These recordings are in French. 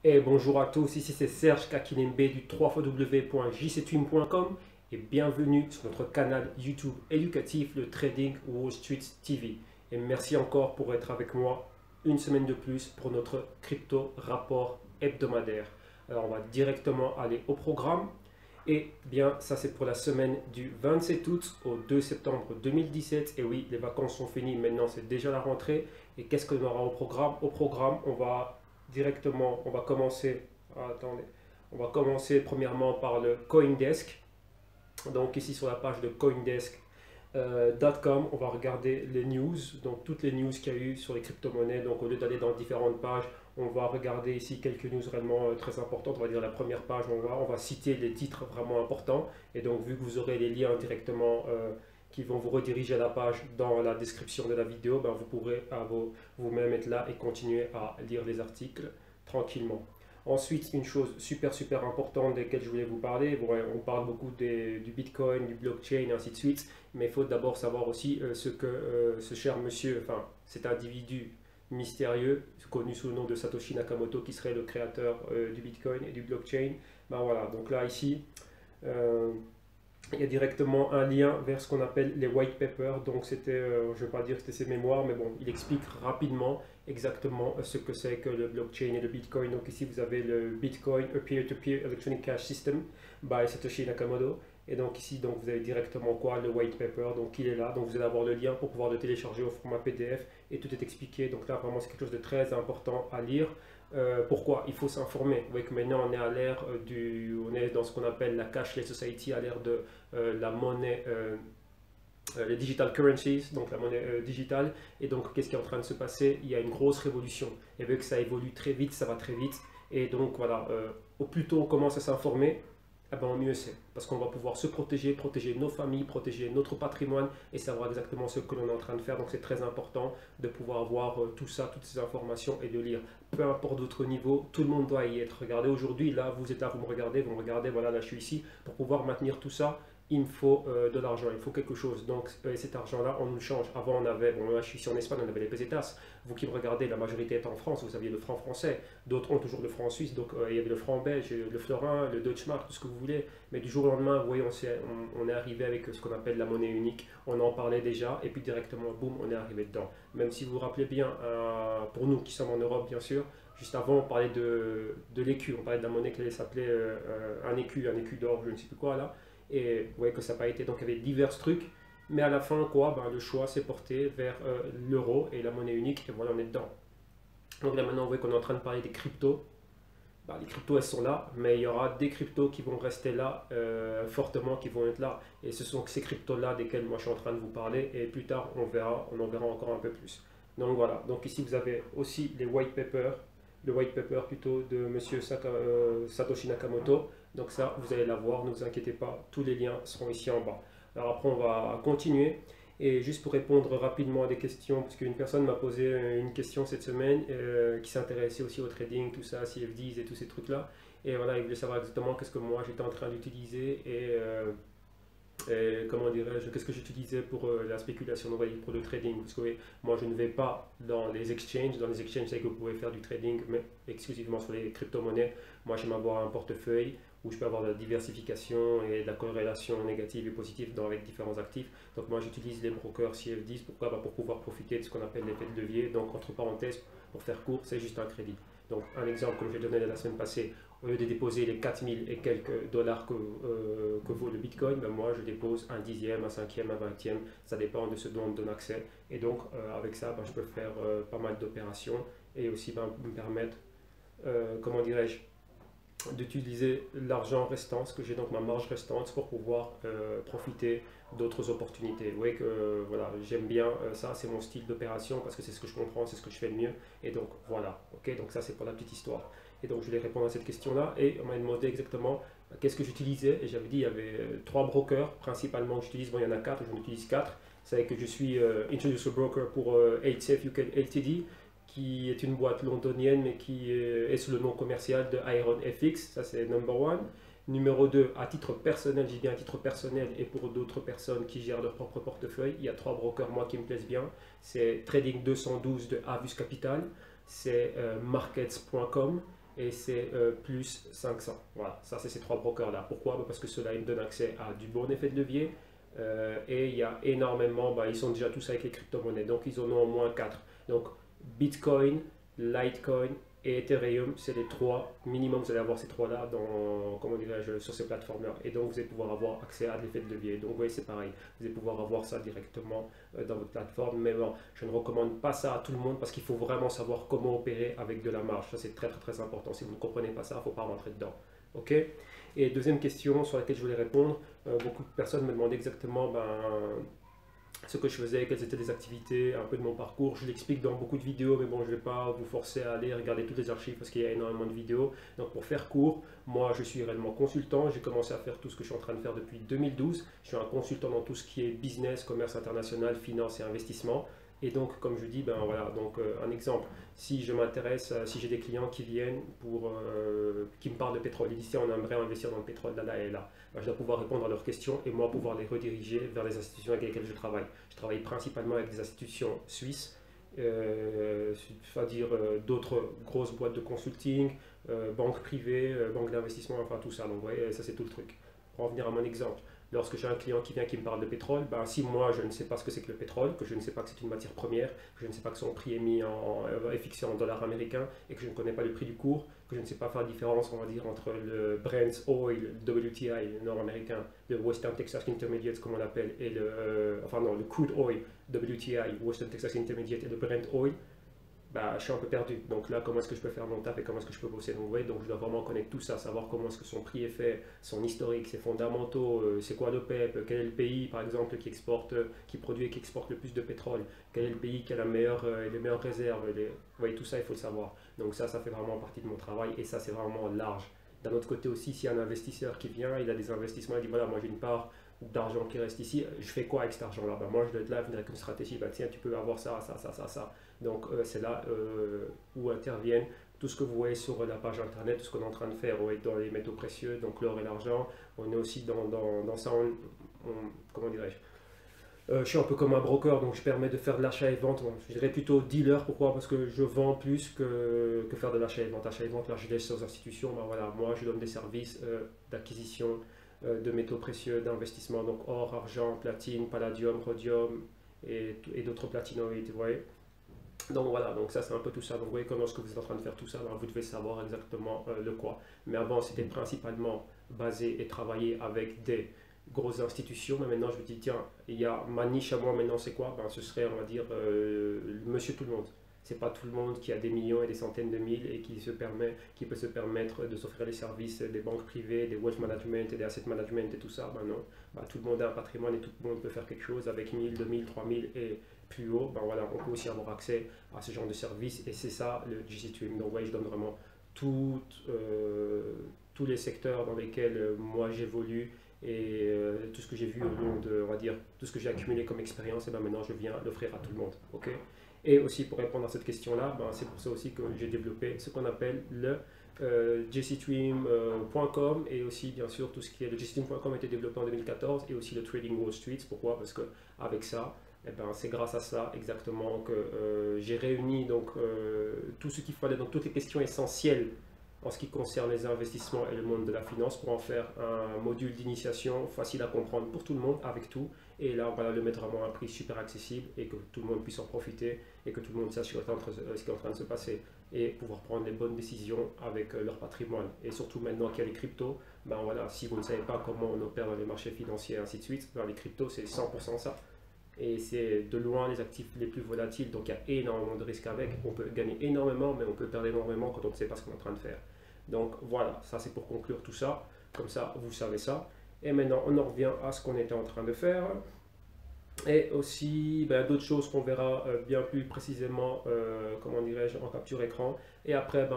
Et bonjour à tous, ici c'est Serge Kakinembe du www.jctwin.com et bienvenue sur notre canal YouTube éducatif, le Trading Wall Street TV. Et merci encore pour être avec moi une semaine de plus pour notre crypto rapport hebdomadaire. Alors on va directement aller au programme. Et bien, ça c'est pour la semaine du 27 août au 2 septembre 2017. Et oui, les vacances sont finies, maintenant c'est déjà la rentrée. Et qu'est-ce qu'on aura au programme? Au programme, on va directement, on va commencer, attendez, on va commencer premièrement par le CoinDesk. Donc ici sur la page de CoinDesk.com, on va regarder les news, donc toutes les news qu'il y a eu sur les crypto-monnaies. Donc au lieu d'aller dans différentes pages, on va regarder ici quelques news vraiment très importantes. On va dire la première page, on va citer les titres vraiment importants. Et donc vu que vous aurez les liens directement qui vont vous rediriger à la page dans la description de la vidéo, ben, vous pourrez vous-même être là et continuer à lire les articles tranquillement. Ensuite, une chose super importante desquelles je voulais vous parler, bon, on parle beaucoup du Bitcoin, du blockchain et ainsi de suite, mais il faut d'abord savoir aussi ce que ce cher monsieur, enfin cet individu mystérieux, connu sous le nom de Satoshi Nakamoto, qui serait le créateur du Bitcoin et du blockchain, ben voilà, donc là ici, il y a directement un lien vers ce qu'on appelle les white papers. Donc c'était, je ne vais pas dire que c'était ses mémoires, mais bon, il explique rapidement exactement ce que c'est que le blockchain et le Bitcoin. Donc ici vous avez le Bitcoin, a Peer-to-Peer Electronic Cash System by Satoshi Nakamoto. Et donc ici, donc, vous avez directement quoi? Le white paper, donc il est là. Donc vous allez avoir le lien pour pouvoir le télécharger au format PDF et tout est expliqué. Donc là, vraiment, c'est quelque chose de très important à lire. Pourquoi? Il faut s'informer. Vous voyez que maintenant, on est à l'ère on est dans ce qu'on appelle la cashless society, à l'ère de la monnaie, les digital currencies, donc la monnaie digitale. Et donc, qu'est-ce qui est en train de se passer? Il y a une grosse révolution. Et vu que ça évolue très vite, ça va très vite. Et donc, voilà, au plus tôt on commence à s'informer, eh ben, mieux c'est. Parce qu'on va pouvoir se protéger, protéger nos familles, protéger notre patrimoine et savoir exactement ce que l'on est en train de faire. Donc, c'est très important de pouvoir avoir tout ça, toutes ces informations et de lire. Peu importe votre niveau, tout le monde doit y être. Regardez, aujourd'hui, là, vous êtes là, vous me regardez, voilà, là, je suis ici. Pour pouvoir maintenir tout ça, il me faut de l'argent, il faut quelque chose. Donc cet argent-là, on nous le change. Avant, on avait, bon là je suis ici en Espagne, on avait les pesetas. Vous qui me regardez, la majorité est en France, vous aviez le franc français. D'autres ont toujours le franc suisse, donc il y avait le franc belge, le florin, le Deutschmark, tout ce que vous voulez. Mais du jour au lendemain, vous voyez, on est arrivé avec ce qu'on appelle la monnaie unique. On en parlait déjà, et puis directement, boum, on est arrivé dedans. Même si vous vous rappelez bien, pour nous qui sommes en Europe, bien sûr, juste avant, on parlait de l'écu, on parlait de la monnaie qui allait s'appeler un écu d'or, je ne sais plus quoi là. Et vous voyez que ça n'a pas été, donc il y avait divers trucs, mais à la fin, quoi, ben, le choix s'est porté vers l'euro et la monnaie unique, et voilà, on est dedans. Donc là maintenant, vous voyez qu'on est en train de parler des cryptos. Ben, les cryptos, elles sont là, mais il y aura des cryptos qui vont rester là, fortement, qui vont être là. Et ce sont ces cryptos-là desquels moi je suis en train de vous parler, et plus tard, on en verra encore un peu plus. Donc voilà, donc ici vous avez aussi les white papers, le white paper plutôt de monsieur Satoshi Nakamoto. Donc ça, vous allez la voir, ne vous inquiétez pas, tous les liens seront ici en bas. Alors après, on va continuer. Et juste pour répondre rapidement à des questions, parce qu'une personne m'a posé une question cette semaine qui s'intéressait aussi au trading, tout ça, CFDs et tous ces trucs-là. Et voilà, il voulait savoir exactement qu'est-ce que moi j'étais en train d'utiliser et comment dirais-je, qu'est-ce que j'utilisais pour la spéculation, pour le trading. Parce que oui, moi je ne vais pas dans les exchanges. Dans les exchanges, c'est que vous pouvez faire du trading, mais exclusivement sur les crypto-monnaies. Moi j'aime avoir un portefeuille où je peux avoir de la diversification et de la corrélation négative et positive avec différents actifs. Donc moi j'utilise les brokers CFDs, pourquoi? Pour pouvoir profiter de ce qu'on appelle l'effet de levier. Donc entre parenthèses, pour faire court, c'est juste un crédit. Donc un exemple comme j'ai donné la semaine passée, au lieu de déposer les 4000 et quelques dollars que vaut le Bitcoin, ben moi je dépose un dixième, un cinquième, un vingtième, ça dépend de ce dont on me donne accès. Et donc avec ça, ben, je peux faire pas mal d'opérations et aussi ben, me permettre, comment dirais-je, d'utiliser l'argent restant, ce que j'ai donc ma marge restante pour pouvoir profiter d'autres opportunités. Vous voyez que voilà, j'aime bien ça, c'est mon style d'opération parce que c'est ce que je comprends, c'est ce que je fais le mieux. Et donc voilà, ok, donc ça c'est pour la petite histoire. Et donc je voulais répondre à cette question-là et on m'a demandé exactement qu'est-ce que j'utilisais. Et j'avais dit il y avait trois brokers principalement que j'utilise, bon il y en a quatre, j'en utilise quatre. C'est vrai que je suis introducer broker pour 8safe UK Ltd, qui est une boîte londonienne mais qui est sous le nom commercial de Iron FX, ça c'est number one. Numéro 2, à titre personnel, j'ai bien à titre personnel et pour d'autres personnes qui gèrent leur propre portefeuille, il y a trois brokers moi qui me plaisent bien. C'est Trading 212 de Avus Capital, c'est markets.com et c'est plus 500. Voilà, ça c'est ces trois brokers-là. Pourquoi? Parce que cela ils me donnent accès à du bon effet de levier et il y a énormément, ils sont déjà tous avec les crypto-monnaies, donc ils en ont au moins 4. Donc Bitcoin, Litecoin et Ethereum, c'est les trois minimum. Vous allez avoir ces trois-là comment dirais-je, sur ces plateformes-là. Et donc, vous allez pouvoir avoir accès à l'effet de levier. Donc, vous voyez, c'est pareil. Vous allez pouvoir avoir ça directement dans votre plateforme. Mais bon, je ne recommande pas ça à tout le monde parce qu'il faut vraiment savoir comment opérer avec de la marge. Ça, c'est très, très, très important. Si vous ne comprenez pas ça, il ne faut pas rentrer dedans. OK? Et deuxième question sur laquelle je voulais répondre, beaucoup de personnes me demandaient exactement ce que je faisais, quelles étaient les activités, un peu de mon parcours. Je l'explique dans beaucoup de vidéos, mais bon, je ne vais pas vous forcer à aller regarder toutes les archives parce qu'il y a énormément de vidéos. Donc pour faire court, moi je suis réellement consultant. J'ai commencé à faire tout ce que je suis en train de faire depuis 2012. Je suis un consultant dans tout ce qui est business, commerce international, finance et investissement. Et donc, comme je dis, voilà, donc un exemple, si je m'intéresse, si j'ai des clients qui viennent qui me parlent de pétrole, ils disent tiens, on aimerait investir dans le pétrole là et là, je dois pouvoir répondre à leurs questions et moi pouvoir les rediriger vers les institutions avec lesquelles je travaille. Je travaille principalement avec des institutions suisses, c'est-à-dire d'autres grosses boîtes de consulting, banques privées, banques d'investissement, enfin tout ça. Donc, vous voyez, ça c'est tout le truc. Pour revenir à mon exemple. Lorsque j'ai un client qui vient qui me parle de pétrole, si moi je ne sais pas ce que c'est que le pétrole, que je ne sais pas que c'est une matière première, que je ne sais pas que son prix est fixé en dollars américains et que je ne connais pas le prix du cours, que je ne sais pas faire la différence, on va dire, entre le Brent Oil, WTI, le nord-américain, le Western Texas Intermediate, comme on l'appelle, et le crude oil, WTI, Western Texas Intermediate et le Brent Oil, je suis un peu perdu. Donc là, comment est-ce que je peux faire mon taf et comment est-ce que je peux bosser? Donc, vous voyez, donc je dois vraiment connaître tout ça, savoir comment est-ce que son prix est fait, son historique, ses fondamentaux, c'est quoi l'OPEP, quel est le pays, par exemple, qui produit et qui exporte le plus de pétrole, quel est le pays qui a les meilleures réserves. Vous voyez, tout ça, il faut le savoir. Donc ça fait vraiment partie de mon travail et ça, c'est vraiment large. D'un autre côté aussi, s'il y a un investisseur qui vient, il a des investissements, il dit voilà, moi j'ai une part d'argent qui reste ici, je fais quoi avec cet argent-là? Moi, je dois être là, venir avec une stratégie, tiens, tu peux avoir ça, ça, ça, ça, ça. Donc, c'est là où interviennent tout ce que vous voyez sur la page internet, tout ce qu'on est en train de faire dans les métaux précieux, donc l'or et l'argent. On est aussi dans ça, comment dirais-je? Je suis un peu comme un broker, donc je permets de faire de l'achat et vente. Je dirais plutôt dealer, pourquoi? Parce que je vends plus que faire de l'achat et vente. Achat et vente, là je laisse aux institutions. Voilà, moi je donne des services d'acquisition de métaux précieux, d'investissement, donc or, argent, platine, palladium, rhodium et d'autres platinoïdes, vous voyez. Donc voilà, donc ça c'est un peu tout ça. Donc vous voyez comment est-ce que vous êtes en train de faire tout ça, vous devez savoir exactement le quoi. Mais avant c'était principalement basé et travaillé avec des grosses institutions, mais maintenant je me dis tiens, ma niche à moi maintenant c'est quoi? Ce serait, on va dire, monsieur tout le monde. C'est pas tout le monde qui a des millions et des centaines de mille et qui peut se permettre de s'offrir les services des banques privées, des wealth management et des asset management et tout ça. Non, tout le monde a un patrimoine et tout le monde peut faire quelque chose avec 1000, 2000, 3000 et plus haut. Voilà, on peut aussi avoir accès à ce genre de services et c'est ça le GC-Stream. Donc je donne vraiment tous les secteurs dans lesquels moi j'évolue et tout ce que j'ai vu au long on va dire, tout ce que j'ai accumulé comme expérience, et maintenant je viens l'offrir à tout le monde. Ok. Et aussi pour répondre à cette question-là, c'est pour ça aussi que j'ai développé ce qu'on appelle le jcstream.com et aussi bien sûr tout ce qui est le jcstream.com a été développé en 2014 et aussi le Trading Wall Street. Pourquoi? Parce que avec ça, c'est grâce à ça exactement que j'ai réuni donc tout ce qu'il fallait, donc toutes les questions essentielles en ce qui concerne les investissements et le monde de la finance pour en faire un module d'initiation facile à comprendre pour tout le monde avec tout. Et là, on va le mettre vraiment à un prix super accessible et que tout le monde puisse en profiter et que tout le monde sache ce qui est en train de se passer et pouvoir prendre les bonnes décisions avec leur patrimoine. Et surtout maintenant qu'il y a les cryptos, voilà, si vous ne savez pas comment on opère dans les marchés financiers et ainsi de suite, les cryptos c'est 100% ça. Et c'est de loin les actifs les plus volatiles, donc il y a énormément de risques avec. On peut gagner énormément, mais on peut perdre énormément quand on ne sait pas ce qu'on est en train de faire. Donc voilà, ça c'est pour conclure tout ça. Comme ça, vous savez ça. Et maintenant, on en revient à ce qu'on était en train de faire. Et aussi d'autres choses qu'on verra bien plus précisément, comment dirais-je, en capture écran. Et après,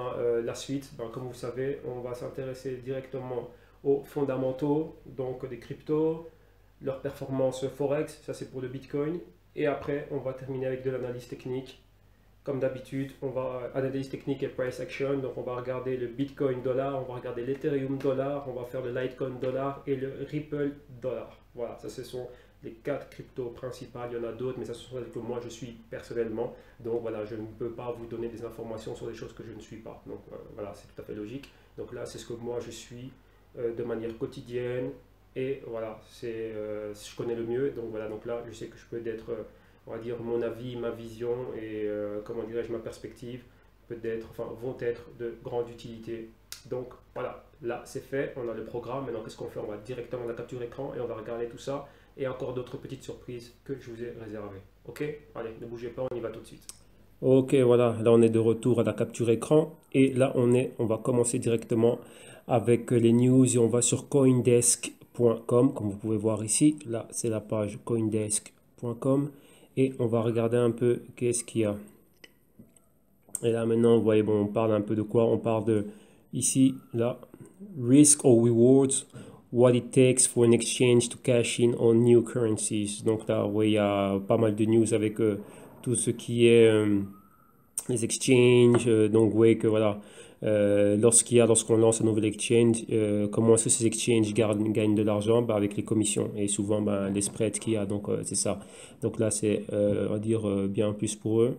la suite, comme vous savez, on va s'intéresser directement aux fondamentaux, donc des cryptos, leur performance Forex, ça c'est pour le Bitcoin. Et après, on va terminer avec de l'analyse technique. Comme d'habitude, on va analyse technique et price action. Donc on va regarder le Bitcoin dollar, on va regarder l'Ethereum dollar, on va faire le Litecoin dollar et le Ripple dollar. Voilà, ça ce sont les 4 cryptos principales. Il y en a d'autres, mais ça ce sont celles que moi je suis personnellement. Donc voilà, je ne peux pas vous donner des informations sur des choses que je ne suis pas. Donc voilà, c'est tout à fait logique. Donc là, c'est ce que moi je suis de manière quotidienne. Et voilà, je connais le mieux. Donc voilà, donc là, je sais que je peux être, on va dire, mon avis, ma vision et comment dirais-je, ma perspective peut-être, enfin, vont être de grande utilité. Donc voilà, là c'est fait, on a le programme. Maintenant, qu'est-ce qu'on fait? On va directement à la capture écran et on va regarder tout ça. Et encore d'autres petites surprises que je vous ai réservées. Ok? Allez, ne bougez pas, on y va tout de suite. Ok, voilà, là on est de retour à la capture écran et là on va commencer directement avec les news et on va sur coindesk.com comme vous pouvez voir ici. Là c'est la page coindesk.com et on va regarder un peu qu'est-ce qu'il y a. Et là maintenant, vous voyez, bon, on parle un peu de quoi? On parle de ici, là, risk or rewards, what it takes for an exchange to cash in on new currencies. Donc là, vous voyez, il y a pas mal de news avec tout ce qui est les exchanges. Donc vous voyez que voilà, lorsqu'on lance un nouvel exchange, comment est-ce que ces exchanges gagnent de l'argent? Bah, avec les commissions et souvent bah, les spreads qu'il y a. Donc c'est ça. Donc là, c'est, on va dire, bien plus pour eux.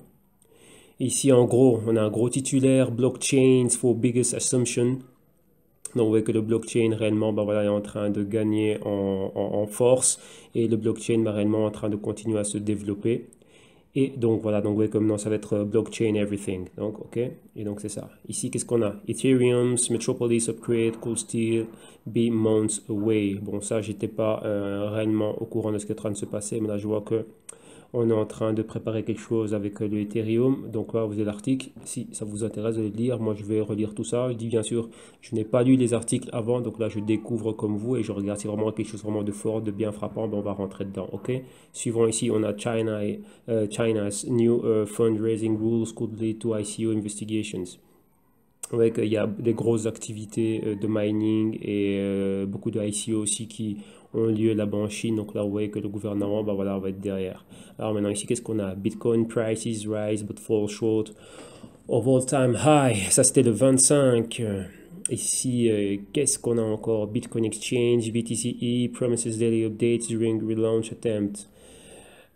Ici, en gros, on a un gros titulaire, Blockchains for Biggest Assumption. Donc, vous voyez que le blockchain réellement bah, voilà, est en train de gagner en force et le blockchain bah, réellement en train de continuer à se développer. Et donc, voilà, donc vous voyez comme non, ça va être blockchain everything. Donc, ok, et donc c'est ça. Ici, qu'est-ce qu'on a? Ethereum's Metropolis upgrade could still be months away. Bon, ça, j'étais pas réellement au courant de ce qui est en train de se passer, mais là, je vois que on est en train de préparer quelque chose avec le Ethereum. Donc là, vous avez l'article. Si ça vous intéresse de le lire, moi je vais relire tout ça. Je dis bien sûr, je n'ai pas lu les articles avant. Donc là, je découvre comme vous et je regarde si vraiment quelque chose vraiment de fort, de bien frappant. Ben, on va rentrer dedans. OK? Suivant ici, on a China's new fundraising rules could lead to ICO investigations. Vous voyez qu'il y a des grosses activités de mining et beaucoup de ICO aussi qui ont lieu là-bas en Chine. Donc là, vous voyez que le gouvernement bah, voilà, va être derrière. Alors maintenant, ici, qu'est-ce qu'on a? Bitcoin prices rise but fall short of all-time high. Ça, c'était le 25. Ici, qu'est-ce qu'on a encore? Bitcoin Exchange, BTCE, promises daily updates during relaunch attempt.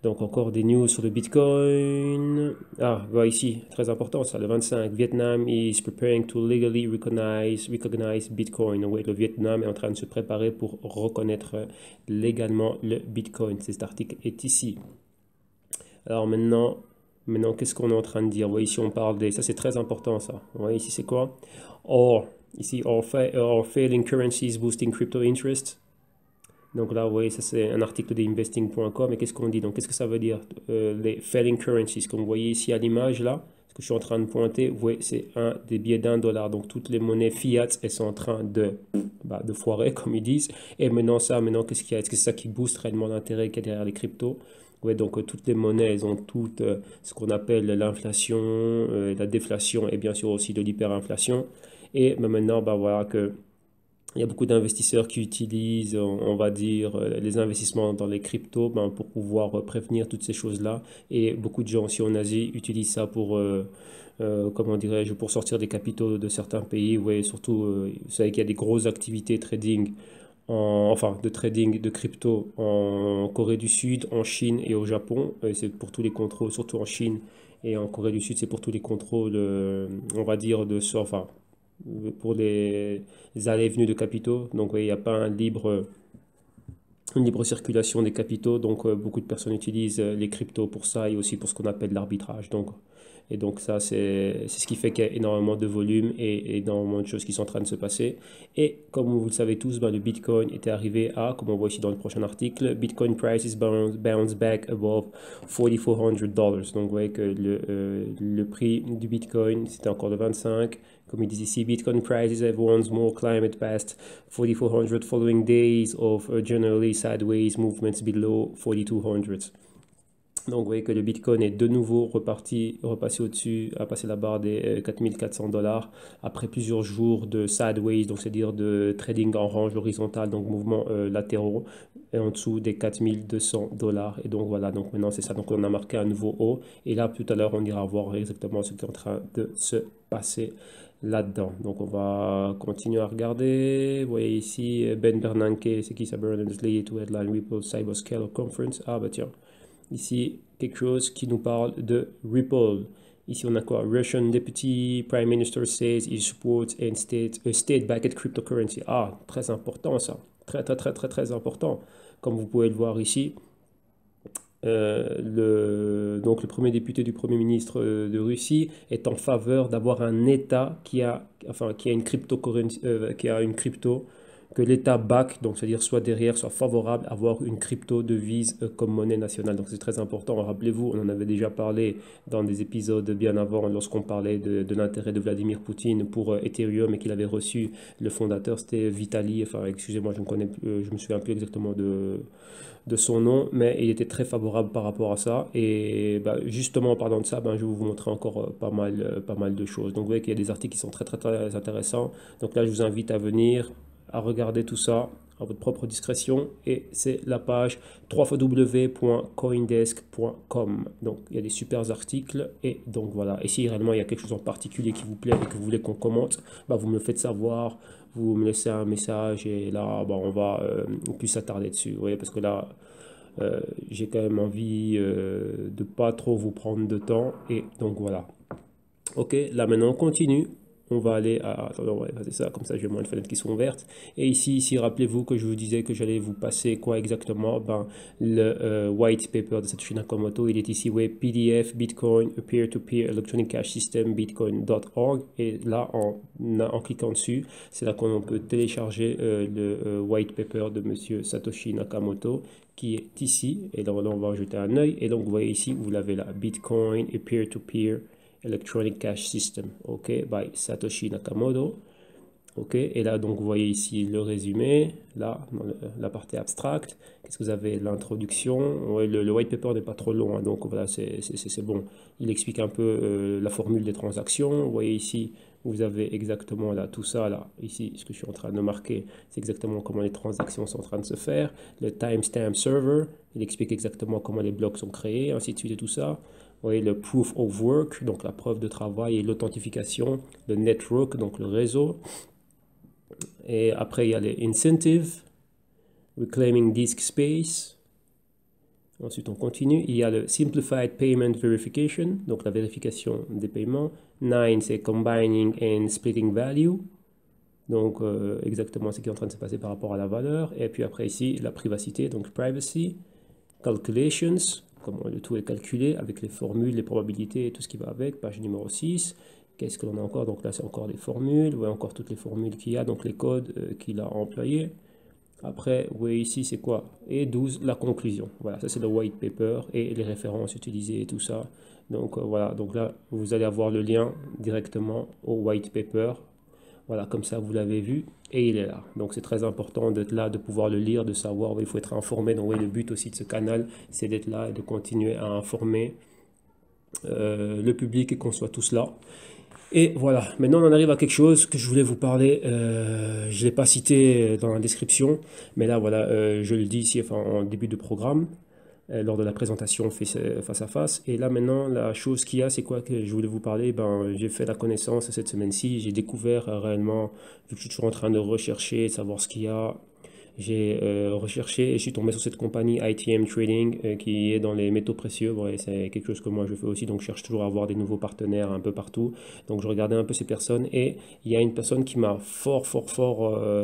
Donc encore des news sur le Bitcoin. Ah, voilà ici, très important ça, le 25. Vietnam is preparing to legally recognize Bitcoin. Donc, le Vietnam est en train de se préparer pour reconnaître légalement le Bitcoin. Cet article est ici. Alors maintenant qu'est-ce qu'on est en train de dire? Vous voyez ici, on parle des... Ça, c'est très important ça. Vous voyez ici, c'est quoi? Or, ici, or failing currencies boosting crypto interest. Donc là, vous voyez, ça c'est un article de investing.com. Et qu'est-ce qu'on dit? Donc, qu'est-ce que ça veut dire? Les failing currencies, comme vous voyez ici à l'image, là, ce que je suis en train de pointer, vous voyez, c'est des billets $1. Donc, toutes les monnaies fiat, elles sont en train de foirer, comme ils disent. Et maintenant, qu'est-ce qu'il y a? Est-ce que c'est ça qui booste réellement l'intérêt qu'il y a derrière les cryptos? Ouais, donc toutes les monnaies, elles ont toutes ce qu'on appelle l'inflation, la déflation et bien sûr aussi de l'hyperinflation. Et maintenant, bah, voilà que... Il y a beaucoup d'investisseurs qui utilisent, on va dire, les investissements dans les cryptos ben, pour pouvoir prévenir toutes ces choses-là. Et beaucoup de gens aussi en Asie utilisent ça pour, comment dirais-je, pour sortir des capitaux de certains pays. Ouais, surtout, vous savez qu'il y a des grosses activités trading, enfin de trading de crypto en Corée du Sud, en Chine et au Japon. Et c'est pour tous les contrôles, surtout en Chine et en Corée du Sud, c'est pour tous les contrôles, on va dire, enfin, pour les allées et venues de capitaux. Donc oui, il n'y a pas une libre circulation des capitaux. Donc beaucoup de personnes utilisent les cryptos pour ça et aussi pour ce qu'on appelle l'arbitrage. Et donc ça, c'est ce qui fait qu'il y a énormément de volume et énormément de choses qui sont en train de se passer. Et comme vous le savez tous, ben, le Bitcoin était arrivé à, comme on voit ici dans le prochain article, Bitcoin prices bounce back above $4,400. Donc vous voyez que le prix du Bitcoin, c'était encore le 25. Comme ils disent ici, Bitcoin prices have once more climbed past 4,400 following days of generally sideways movements below 4,200. Donc vous voyez que le Bitcoin est de nouveau repassé au-dessus, a passé la barre des $4,400 après plusieurs jours de sideways, donc c'est-à-dire de trading en range horizontale, donc mouvements latéraux, et en dessous des $4,200. Et donc voilà, donc maintenant c'est ça, donc on a marqué un nouveau haut. Et là tout à l'heure on ira voir exactement ce qui est en train de se passer là-dedans. Donc on va continuer à regarder. Vous voyez ici Ben Bernanke, c'est qui ça? Bernanke to headline Ripple Cyberscale Conference. Ah bah tiens, ici quelque chose qui nous parle de Ripple. Ici on a quoi? Russian Deputy Prime Minister says he supports a state-backed cryptocurrency. Ah, très important ça. Très très très très très important. Comme vous pouvez le voir ici. Donc le premier député du Premier ministre de Russie est en faveur d'avoir un État qui a une cryptocurrency, qui a une crypto que l'État back, donc c'est-à-dire soit derrière, soit favorable à avoir une crypto devise comme monnaie nationale. Donc c'est très important. Rappelez-vous, on en avait déjà parlé dans des épisodes bien avant lorsqu'on parlait de l'intérêt de Vladimir Poutine pour Ethereum et qu'il avait reçu le fondateur, c'était Vitali. Enfin, excusez-moi, je me souviens plus exactement de son nom, mais il était très favorable par rapport à ça. Et bah, justement, en parlant de ça, je vais vous montrer encore pas mal de choses. Donc vous voyez qu'il y a des articles qui sont très très très intéressants. Donc là, je vous invite à venir, à regarder tout ça à votre propre discrétion. Et c'est la page www.coindesk.com. Donc il y a des super articles. Et donc voilà. Et si réellement il y a quelque chose en particulier qui vous plaît et que vous voulez qu'on commente, vous me le faites savoir. Vous me laissez un message et là, on va plus s'attarder dessus. Vous voyez, parce que là, j'ai quand même envie de pas trop vous prendre de temps. Et donc voilà. Ok, là maintenant on continue. On va aller à... Attendez, on va effacer ça, comme ça j'ai moins de fenêtres qui sont ouvertes. Et ici, rappelez-vous que je vous disais que j'allais vous passer quoi exactement? Le white paper de Satoshi Nakamoto, il est ici, ouais, PDF, Bitcoin, a peer-to-peer electronic cash system, bitcoin.org. Et là, en cliquant dessus, c'est là qu'on peut télécharger le white paper de monsieur Satoshi Nakamoto, qui est ici. Et là, on va ajouter un œil. Et donc, vous voyez ici, vous l'avez là, Bitcoin et peer-to-peer Electronic Cash System, ok, by Satoshi Nakamoto, ok, et là donc vous voyez ici le résumé, là dans la partie abstract, qu'est-ce que vous avez? L'introduction, ouais, le white paper n'est pas trop long, hein, donc voilà, c'est bon, il explique un peu la formule des transactions. Vous voyez ici, vous avez exactement là tout ça, là, ici, ce que je suis en train de marquer, c'est exactement comment les transactions sont en train de se faire, le timestamp server, il explique exactement comment les blocs sont créés, ainsi de suite et tout ça. Vous voyez le proof of work, donc la preuve de travail et l'authentification, le network, donc le réseau. Et après, il y a les incentives, reclaiming disk space. Ensuite, on continue. Il y a le simplified payment verification, donc la vérification des paiements. 9, c'est combining and splitting value. Donc, exactement ce qui est en train de se passer par rapport à la valeur. Et puis après, ici, la privacité, donc privacy. Calculations, comment le tout est calculé avec les formules, les probabilités et tout ce qui va avec. Page numéro 6. Qu'est-ce que l'on a encore? Donc là, c'est encore les formules. Vous voyez encore toutes les formules qu'il y a, donc les codes qu'il a employés. Après, vous voyez ici, c'est quoi? Et 12, la conclusion. Voilà, ça c'est le white paper et les références utilisées et tout ça. Donc voilà, donc là, vous allez avoir le lien directement au white paper. Voilà, comme ça, vous l'avez vu et il est là. Donc c'est très important d'être là, de pouvoir le lire, de savoir. Il faut être informé. Donc oui, le but aussi de ce canal, c'est d'être là et de continuer à informer le public et qu'on soit tous là. Et voilà, maintenant on en arrive à quelque chose que je voulais vous parler. Je ne l'ai pas cité dans la description, mais là voilà, je le dis ici en début de programme, lors de la présentation face à face. Et là maintenant, la chose qu'il y a, c'est quoi que je voulais vous parler? J'ai fait la connaissance cette semaine-ci, j'ai découvert réellement, vu que je suis toujours en train de rechercher, de savoir ce qu'il y a. J'ai recherché et je suis tombé sur cette compagnie ITM Trading qui est dans les métaux précieux. Ouais, c'est quelque chose que moi je fais aussi, donc je cherche toujours à avoir des nouveaux partenaires un peu partout. Donc je regardais un peu ces personnes et il y a une personne qui m'a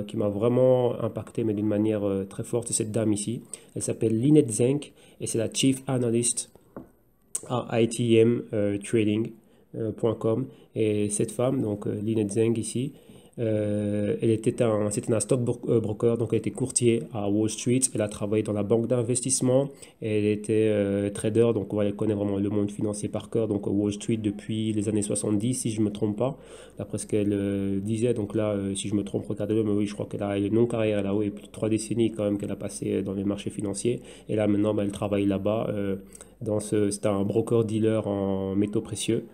qui m'a vraiment impacté, mais d'une manière très forte, c'est cette dame ici. Elle s'appelle Lynette Zeng et c'est la Chief Analyst à ITM Trading.com. Et cette femme, donc Lynette Zeng ici, c'était un stockbroker, donc elle était courtier à Wall Street. Elle a travaillé dans la banque d'investissement. Elle était trader, donc elle connaît vraiment le monde financier par cœur. Donc Wall Street depuis les années 70, si je ne me trompe pas, d'après ce qu'elle disait. Donc là, si je me trompe, regardez-le, mais oui, je crois qu'elle a une longue carrière là-haut et plus de 3 décennies quand même qu'elle a passé dans les marchés financiers. Et là maintenant, elle travaille là-bas. C'est un broker-dealer en métaux précieux,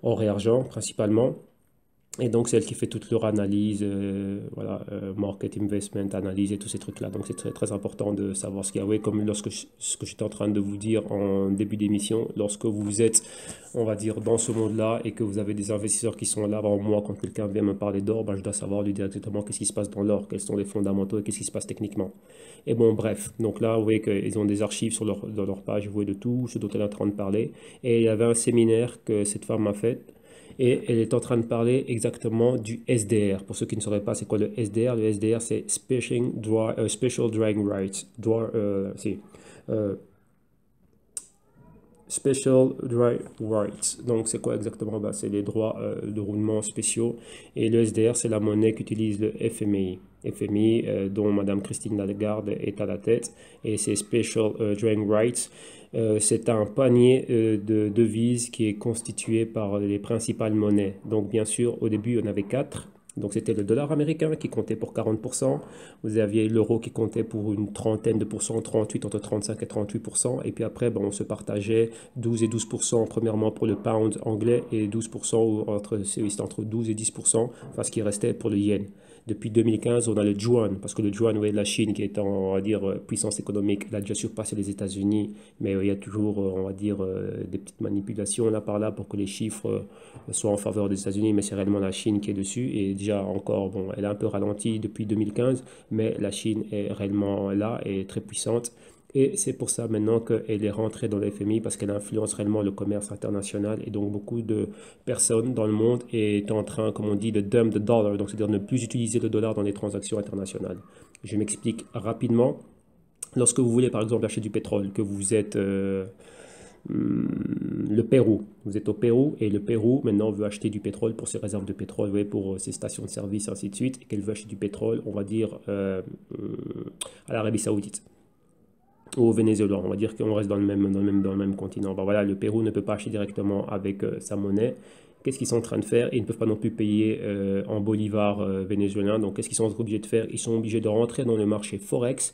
or et argent principalement. Et donc, c'est elle qui fait toute leur analyse, voilà, market investment, analyse et tous ces trucs-là. Donc, c'est très, très important de savoir ce qu'il y a. Oui, comme ce que j'étais en train de vous dire en début d'émission, lorsque vous êtes, on va dire, dans ce monde-là et que vous avez des investisseurs qui sont là, avant moi, quand quelqu'un vient me parler d'or, ben, je dois savoir lui dire exactement qu'est-ce qui se passe dans l'or, quels sont les fondamentaux et qu'est-ce qui se passe techniquement. Et bon, bref. Donc là, vous voyez qu'ils ont des archives dans leur page, vous voyez de tout, ce dont elle est en train de parler. Et il y avait un séminaire que cette femme a fait et elle est en train de parler exactement du SDR. Pour ceux qui ne sauraient pas, c'est quoi le SDR? Le SDR, c'est Special Drawing Rights. Euh, Special Dry Rights. Donc, c'est quoi exactement? Bah, c'est les droits de roulement spéciaux. Et le SDR, c'est la monnaie qu'utilise le FMI. FMI, dont Madame Christine Lagarde est à la tête. Et c'est Special Drawing Rights. C'est un panier de devises qui est constitué par les principales monnaies. Donc, bien sûr, au début, on avait quatre. Donc, c'était le dollar américain qui comptait pour 40%. Vous aviez l'euro qui comptait pour une trentaine de pourcents, 38, entre 35 et 38%. Et puis après, bon, on se partageait 12 et 12%, premièrement pour le pound anglais et 12%, entre 12 et 10%, enfin ce qui restait pour le yen. Depuis 2015, on a le yuan, parce que le yuan, ouais, la Chine, qui est en, on va dire, puissance économique, elle a déjà surpassé les États-Unis, mais il y a toujours, on va dire, des petites manipulations là par là pour que les chiffres soient en faveur des États-Unis, mais c'est réellement la Chine qui est dessus. Et déjà encore, bon, elle a un peu ralenti depuis 2015, mais la Chine est réellement là et très puissante. Et c'est pour ça maintenant qu'elle est rentrée dans le FMI parce qu'elle influence réellement le commerce international et donc beaucoup de personnes dans le monde est en train, comme on dit, de dump the dollar, donc c'est-à-dire ne plus utiliser le dollar dans les transactions internationales. Je m'explique rapidement. Lorsque vous voulez par exemple acheter du pétrole, que vous êtes le Pérou. Vous êtes au Pérou et le Pérou maintenant veut acheter du pétrole pour ses réserves de pétrole, ouais, pour ses stations de service, ainsi de suite, et qu'elle veut acheter du pétrole, on va dire, à l'Arabie Saoudite ou au Venezuela. On va dire qu'on reste dans le même continent. Ben voilà, le Pérou ne peut pas acheter directement avec sa monnaie. Qu'est-ce qu'ils sont en train de faire? Ils ne peuvent pas non plus payer en bolivar vénézuélien. Donc, qu'est-ce qu'ils sont obligés de faire? Ils sont obligés de rentrer dans le marché Forex,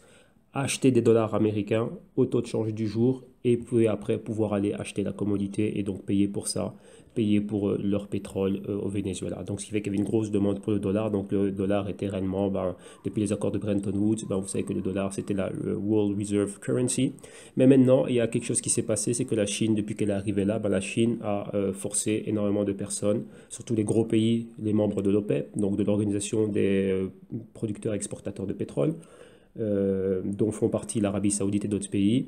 acheter des dollars américains au taux de change du jour et puis après pouvoir aller acheter la commodité et donc payer pour ça, payer pour leur pétrole au Venezuela. Donc ce qui fait qu'il y avait une grosse demande pour le dollar. Donc le dollar était réellement, ben, depuis les accords de Bretton Woods, ben, vous savez que le dollar c'était la World Reserve Currency. Mais maintenant, il y a quelque chose qui s'est passé, c'est que la Chine, depuis qu'elle est arrivée là, ben, la Chine a forcé énormément de personnes, surtout les gros pays, les membres de l'OPEP, donc de l'organisation des producteurs et exportateurs de pétrole, dont font partie l'Arabie Saoudite et d'autres pays,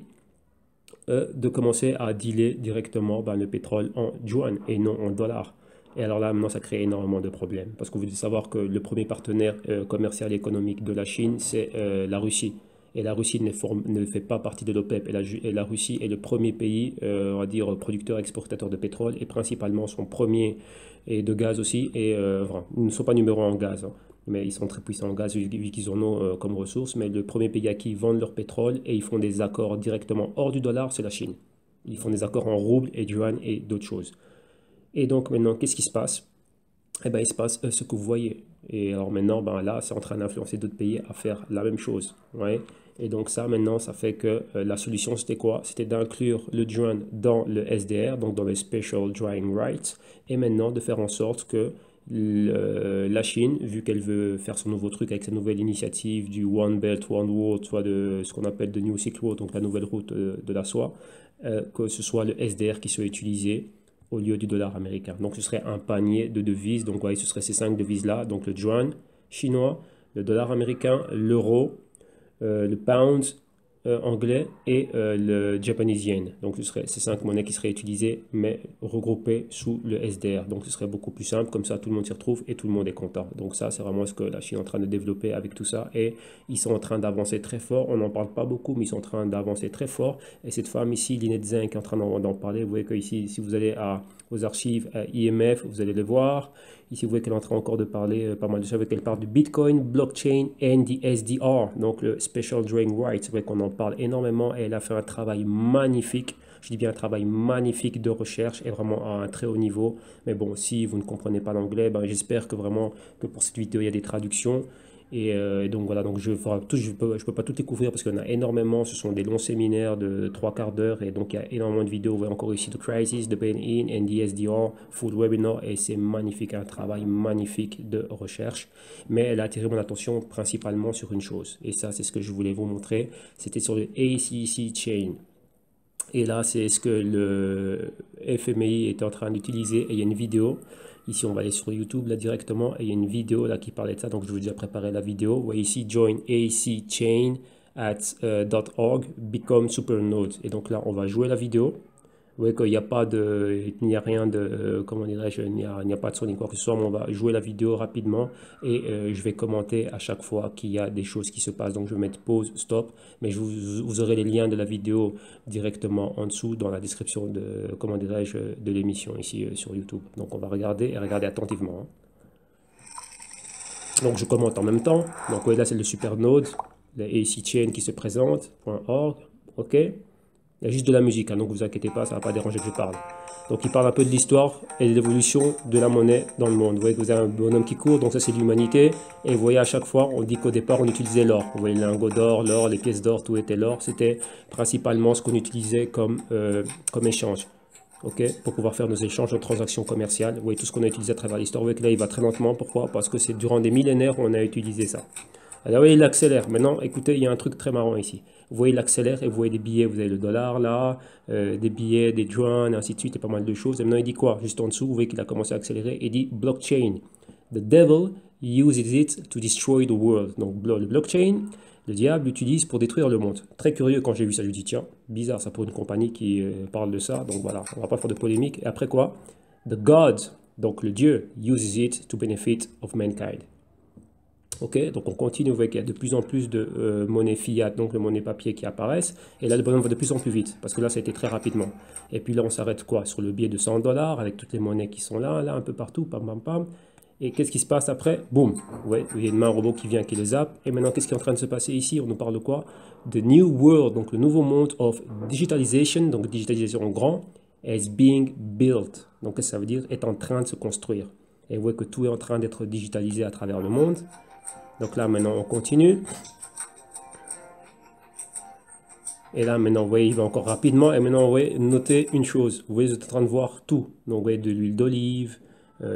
de commencer à dealer directement ben, le pétrole en yuan et non en dollars. Et alors là, maintenant, ça crée énormément de problèmes. Parce que vous devez savoir que le premier partenaire commercial et économique de la Chine, c'est la Russie. Et la Russie ne fait pas partie de l'OPEP. Et la Russie est le premier pays, on va dire, producteur-exportateur de pétrole et principalement son premier, et de gaz aussi. Et enfin, ils ne sont pas numéro 1 en gaz, hein, mais ils sont très puissants en gaz vu qu'ils en ont comme ressource. Mais le premier pays à qui ils vendent leur pétrole et ils font des accords directement hors du dollar, c'est la Chine. Ils font des accords en roubles et yuan et d'autres choses. Et donc maintenant, qu'est-ce qui se passe? Eh bien, il se passe ce que vous voyez. Et alors maintenant, ben là, c'est en train d'influencer d'autres pays à faire la même chose. Ouais. Et donc ça, maintenant, ça fait que la solution, c'était quoi? C'était d'inclure le yuan dans le SDR, donc dans le Special Drawing Rights, et maintenant de faire en sorte que la Chine, vu qu'elle veut faire son nouveau truc avec sa nouvelle initiative du One Belt, One Road, soit de ce qu'on appelle de New Silk Road, donc la nouvelle route de la soie, que ce soit le SDR qui soit utilisé au lieu du dollar américain. Donc ce serait un panier de devises. Donc ouais, ce serait ces cinq devises-là. Donc le yuan chinois, le dollar américain, l'euro, le pound anglais et le japonese yen. Donc ce serait ces cinq monnaies qui seraient utilisées, mais regroupées sous le SDR. Donc ce serait beaucoup plus simple, comme ça tout le monde s'y retrouve et tout le monde est content. Donc ça, c'est vraiment ce que la Chine est en train de développer avec tout ça. Et ils sont en train d'avancer très fort. On n'en parle pas beaucoup, mais ils sont en train d'avancer très fort. Et cette femme ici, Lynette Zeng, qui est en train d'en parler. Vous voyez que ici, si vous allez aux archives IMF, vous allez le voir. Ici, vous voyez qu'elle est en train encore de parler pas mal de choses. Elle parle du Bitcoin, blockchain and the SDR, donc le Special Drawing Rights. Vous voyez qu'on en parle énormément et elle a fait un travail magnifique. Je dis bien un travail magnifique de recherche et vraiment à un très haut niveau. Mais bon, si vous ne comprenez pas l'anglais, ben, j'espère que vraiment que pour cette vidéo, il y a des traductions. Et donc voilà, donc je peux pas tout découvrir parce qu'il y en a énormément. Ce sont des longs séminaires de 3/4 d'heure et donc il y a énormément de vidéos. Vous voyez encore ici The Crisis, The Pain-In, NDSDR, Full Webinar, et c'est magnifique, un travail magnifique de recherche. Mais elle a attiré mon attention principalement sur une chose, et ça c'est ce que je voulais vous montrer, c'était sur le ACC Chain. Et là, c'est ce que le FMI est en train d'utiliser. Et il y a une vidéo. Ici, on va aller sur YouTube là directement. Et il y a une vidéo là qui parlait de ça. Donc, je vous ai déjà préparé la vidéo. Vous voyez ici, join AC chain at .org, become supernode. Et donc là, on va jouer la vidéo. Vous voyez qu'il n'y a pas de, il n'y a rien de, comment dirais-je, il n'y a pas de son ni quoi que ce soit, mais on va jouer la vidéo rapidement et je vais commenter à chaque fois qu'il y a des choses qui se passent. Donc je vais mettre pause, stop, mais vous aurez les liens de la vidéo directement en dessous dans la description de, comment dirais-je, de l'émission ici sur YouTube. Donc on va regarder et regarder attentivement. Donc je commente en même temps. Donc vous voyez là c'est le supernode, le AC chain qui se présente, .org, ok. Il y a juste de la musique, hein, donc vous inquiétez pas, ça ne va pas déranger que je parle. Donc il parle un peu de l'histoire et de l'évolution de la monnaie dans le monde. Vous voyez que vous avez un bonhomme qui court, donc ça c'est l'humanité. Et vous voyez à chaque fois, on dit qu'au départ on utilisait l'or. Vous voyez les lingots d'or, l'or, les pièces d'or, tout était l'or. C'était principalement ce qu'on utilisait comme échange. Ok, pour pouvoir faire nos échanges, nos transactions commerciales. Vous voyez tout ce qu'on a utilisé à travers l'histoire. Vous voyez que là il va très lentement. Pourquoi? Parce que c'est durant des millénaires qu'on a utilisé ça. Alors, vous voyez, il accélère. Maintenant, écoutez, il y a un truc très marrant ici. Vous voyez, il accélère et vous voyez des billets. Vous avez le dollar là, des billets, des yuan, ainsi de suite, et pas mal de choses. Et maintenant, il dit quoi? Juste en dessous, vous voyez qu'il a commencé à accélérer. Il dit blockchain. The devil uses it to destroy the world. Donc, le blockchain, le diable l'utilise pour détruire le monde. Très curieux quand j'ai vu ça. Je me dis, tiens, bizarre ça pour une compagnie qui parle de ça. Donc voilà, on va pas faire de polémique. Et après quoi? The God, donc le Dieu, uses it to benefit of mankind. Ok, donc on continue, vous voyez qu'il y a de plus en plus de monnaie fiat, donc de monnaie papier qui apparaissent, et là le bonhomme va de plus en plus vite, parce que là ça a été très rapidement. Et puis là on s'arrête quoi? Sur le billet de 100 $, avec toutes les monnaies qui sont là, un peu partout, pam pam pam. Et qu'est-ce qui se passe après? Boum, ouais, il y a une main robot qui vient, qui les zappe. Et maintenant qu'est-ce qui est en train de se passer ici? On nous parle de quoi? The new world, donc le nouveau monde of digitalization, donc digitalisation en grand, is being built. Donc qu'est-ce que ça veut dire? Est en train de se construire. Et vous voyez que tout est en train d'être digitalisé à travers le monde. Donc là, maintenant, on continue. Et là, maintenant, vous voyez, il va encore rapidement. Et maintenant, vous voyez, notez une chose. Vous voyez, vous êtes en train de voir tout. Donc, vous voyez, de l'huile d'olive,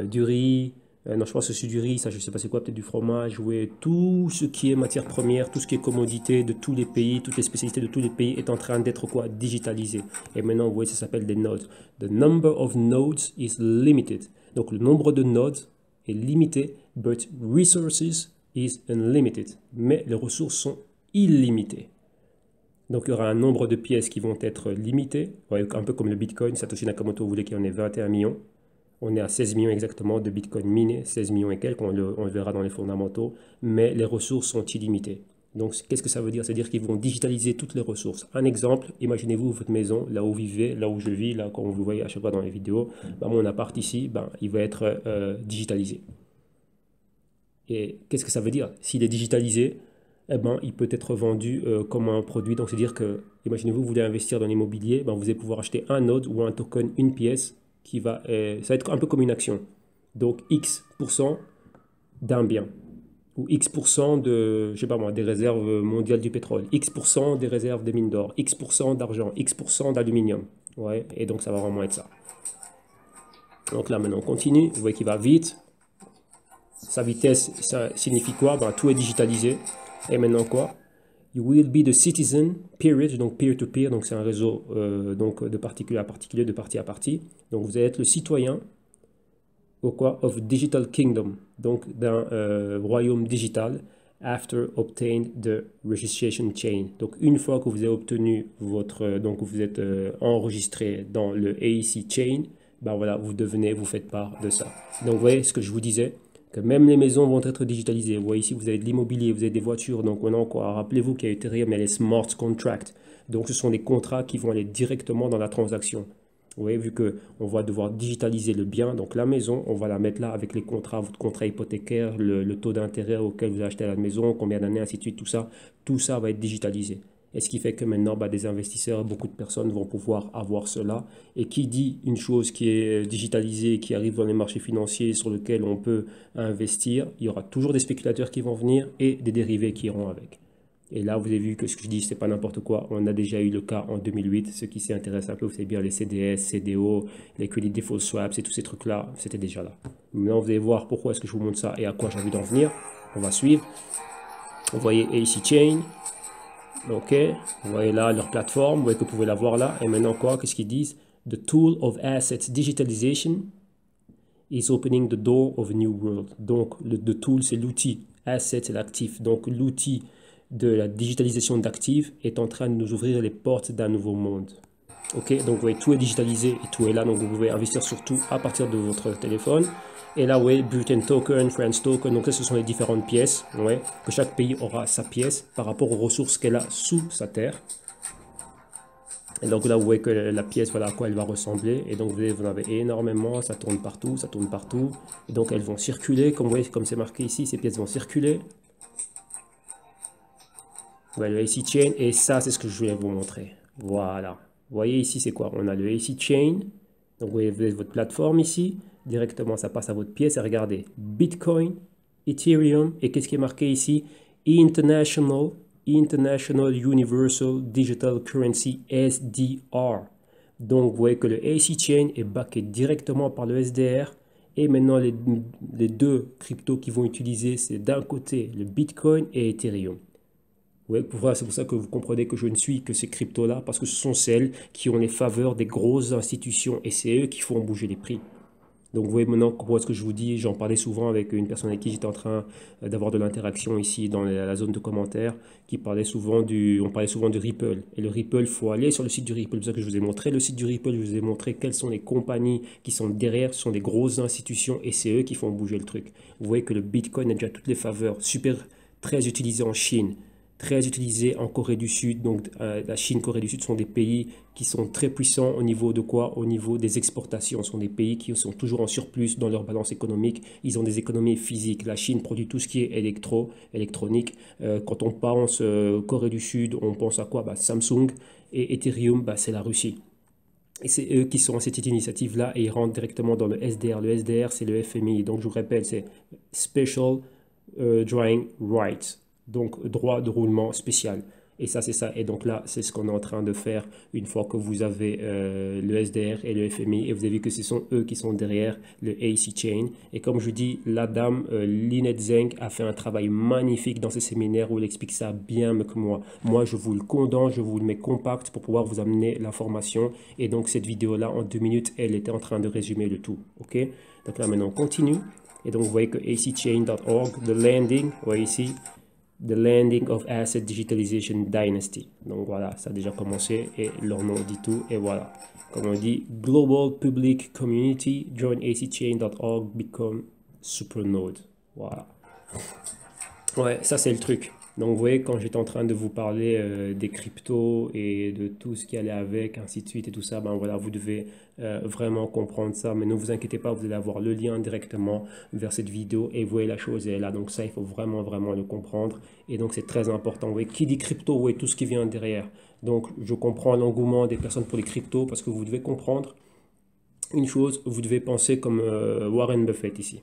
du riz. Non, je pense que c'est du riz, ça, je ne sais pas c'est quoi, peut-être du fromage. Vous voyez, tout ce qui est matière première, tout ce qui est commodité de tous les pays, toutes les spécialités de tous les pays est en train d'être quoi? Digitalisé. Et maintenant, vous voyez, ça s'appelle des nodes. The number of nodes is limited. Donc, le nombre de nodes est limité, but resources is unlimited, mais les ressources sont illimitées. Donc il y aura un nombre de pièces qui vont être limitées, un peu comme le Bitcoin. Satoshi Nakamoto voulait qu'il y en ait 21 millions. On est à 16 millions exactement de Bitcoin minés, 16 millions et quelques, on le verra dans les fondamentaux, mais les ressources sont illimitées. Donc qu'est-ce que ça veut dire? C'est-à-dire qu'ils vont digitaliser toutes les ressources. Un exemple, imaginez-vous votre maison, là où vous vivez, là où je vis, là comme vous voyez à chaque fois dans les vidéos, mon appart ici, il va être digitalisé. Et qu'est-ce que ça veut dire? S'il est digitalisé, eh ben, il peut être vendu comme un produit. Donc, c'est-à-dire que, imaginez-vous, vous voulez investir dans l'immobilier, vous allez pouvoir acheter un node ou un token, une pièce, qui va, ça va être un peu comme une action. Donc, X% d'un bien, ou X% de, je sais pas moi, des réserves mondiales du pétrole, X% des réserves des mines d'or, X% d'argent, X% d'aluminium. Ouais, et donc, ça va vraiment être ça. Donc là, maintenant, on continue. Vous voyez qu'il va vite. Sa vitesse, ça signifie quoi? Tout est digitalisé. Et maintenant quoi? You will be the citizen, period, donc peer-to-peer, donc c'est un réseau donc de particulier à particulier, de partie à partie. Donc vous allez être le citoyen of digital kingdom, donc d'un royaume digital, after obtained the registration chain. Donc une fois que vous avez obtenu votre, donc vous êtes enregistré dans le AEC chain, voilà, vous faites part de ça. Donc vous voyez ce que je vous disais, que même les maisons vont être digitalisées. Vous voyez ici, vous avez de l'immobilier, vous avez des voitures. Donc maintenant, quoi, rappelez-vous qu'il y a Ethereum, il y a les smart contracts. Donc ce sont des contrats qui vont aller directement dans la transaction. Vous voyez, vu qu'on va devoir digitaliser le bien, donc la maison, on va la mettre là avec les contrats, votre contrat hypothécaire, le taux d'intérêt auquel vous achetez la maison, combien d'années, ainsi de suite, tout ça va être digitalisé. Et ce qui fait que maintenant, bah, des investisseurs, beaucoup de personnes vont pouvoir avoir cela. Et qui dit une chose qui est digitalisée, qui arrive dans les marchés financiers sur lesquels on peut investir, il y aura toujours des spéculateurs qui vont venir et des dérivés qui iront avec. Et là, vous avez vu que ce que je dis, c'est pas n'importe quoi. On a déjà eu le cas en 2008. Ceux qui s'y intéressent un peu, vous savez bien, les CDS, CDO, les Credit Default Swaps et tous ces trucs-là, c'était déjà là. Maintenant, vous allez voir pourquoi est-ce que je vous montre ça et à quoi j'ai envie d'en venir. On va suivre. Vous voyez AC Chain. OK. Vous voyez là leur plateforme. Vous voyez que vous pouvez la voir là. Et maintenant, quoi? Qu'est-ce qu'ils disent? The tool of assets digitalization is opening the door of a new world. Donc, le tool, c'est l'outil. Asset, c'est l'actif. Donc, l'outil de la digitalisation d'actifs est en train de nous ouvrir les portes d'un nouveau monde. Ok, donc vous voyez, tout est digitalisé et tout est là. Donc, vous pouvez investir surtout à partir de votre téléphone. Et là, vous voyez, Britain Token, France Token. Donc, là, ce sont les différentes pièces. Ouais, que chaque pays aura sa pièce par rapport aux ressources qu'elle a sous sa terre. Et donc là, vous voyez que la pièce, voilà à quoi elle va ressembler. Et donc, vous en avez énormément, ça tourne partout, ça tourne partout. Et donc, elles vont circuler, comme vous voyez, comme c'est marqué ici, ces pièces vont circuler. Voilà, le AC Chain, et ça, c'est ce que je voulais vous montrer. Voilà. Vous voyez ici, c'est quoi? On a le AC Chain. Donc, vous avez votre plateforme ici. Directement, ça passe à votre pièce. Et regardez, Bitcoin, Ethereum, et qu'est-ce qui est marqué ici? International Universal Digital Currency, SDR. Donc, vous voyez que le AC Chain est backé directement par le SDR. Et maintenant, les deux cryptos qui vont utiliser, c'est d'un côté le Bitcoin et Ethereum. Ouais, c'est pour ça que vous comprenez que je ne suis que ces cryptos-là, parce que ce sont celles qui ont les faveurs des grosses institutions et c'est eux qui font bouger les prix. Donc vous voyez maintenant pourquoi est-ce que je vous dis, j'en parlais souvent avec une personne avec qui j'étais en train d'avoir de l'interaction ici dans la zone de commentaires, on parlait souvent du Ripple. Et le Ripple, il faut aller sur le site du Ripple. C'est pour ça que je vous ai montré le site du Ripple, je vous ai montré quelles sont les compagnies qui sont derrière, ce sont des grosses institutions et c'est eux qui font bouger le truc. Vous voyez que le Bitcoin a déjà toutes les faveurs, très utilisé en Chine, très utilisé en Corée du Sud. Donc la Chine, Corée du Sud sont des pays qui sont très puissants au niveau de quoi? Au niveau des exportations. Ce sont des pays qui sont toujours en surplus dans leur balance économique. Ils ont des économies physiques. La Chine produit tout ce qui est électronique. Quand on pense Corée du Sud, on pense à quoi? Samsung, et Ethereum, c'est la Russie. Et c'est eux qui sont à cette initiative-là et ils rentrent directement dans le SDR. Le SDR, c'est le FMI. Donc je vous rappelle, c'est Special Drawing Rights. Donc droit de roulement spécial. Et ça, c'est ça. Et donc là, c'est ce qu'on est en train de faire une fois que vous avez le SDR et le FMI. Et vous avez vu que ce sont eux qui sont derrière le AC Chain. Et comme je dis, la dame Lynette Zeng a fait un travail magnifique dans ses séminaires où elle explique ça bien mieux que moi. Moi, je vous le condense, je vous le mets compact pour pouvoir vous amener l'information. Et donc cette vidéo-là, en 2 minutes, elle était en train de résumer le tout. Ok? Donc là, maintenant, on continue. Et donc, vous voyez que acchain.org, the landing, vous voyez ici, The Landing of Asset Digitalization Dynasty. Donc voilà, ça a déjà commencé et leur nom dit tout. Et voilà, comme on dit, Global Public Community, join acchain.org, become Supernode. Voilà. Ouais, ça c'est le truc. Donc vous voyez, quand j'étais en train de vous parler des cryptos et de tout ce qui allait avec, ainsi de suite et tout ça, voilà, vous devez vraiment comprendre ça. Mais ne vous inquiétez pas, vous allez avoir le lien directement vers cette vidéo et vous voyez la chose est là. Donc ça, il faut vraiment, vraiment le comprendre. Et donc c'est très important. Vous voyez, qui dit crypto, vous voyez tout ce qui vient derrière. Donc je comprends l'engouement des personnes pour les cryptos parce que vous devez comprendre une chose, vous devez penser comme Warren Buffett ici.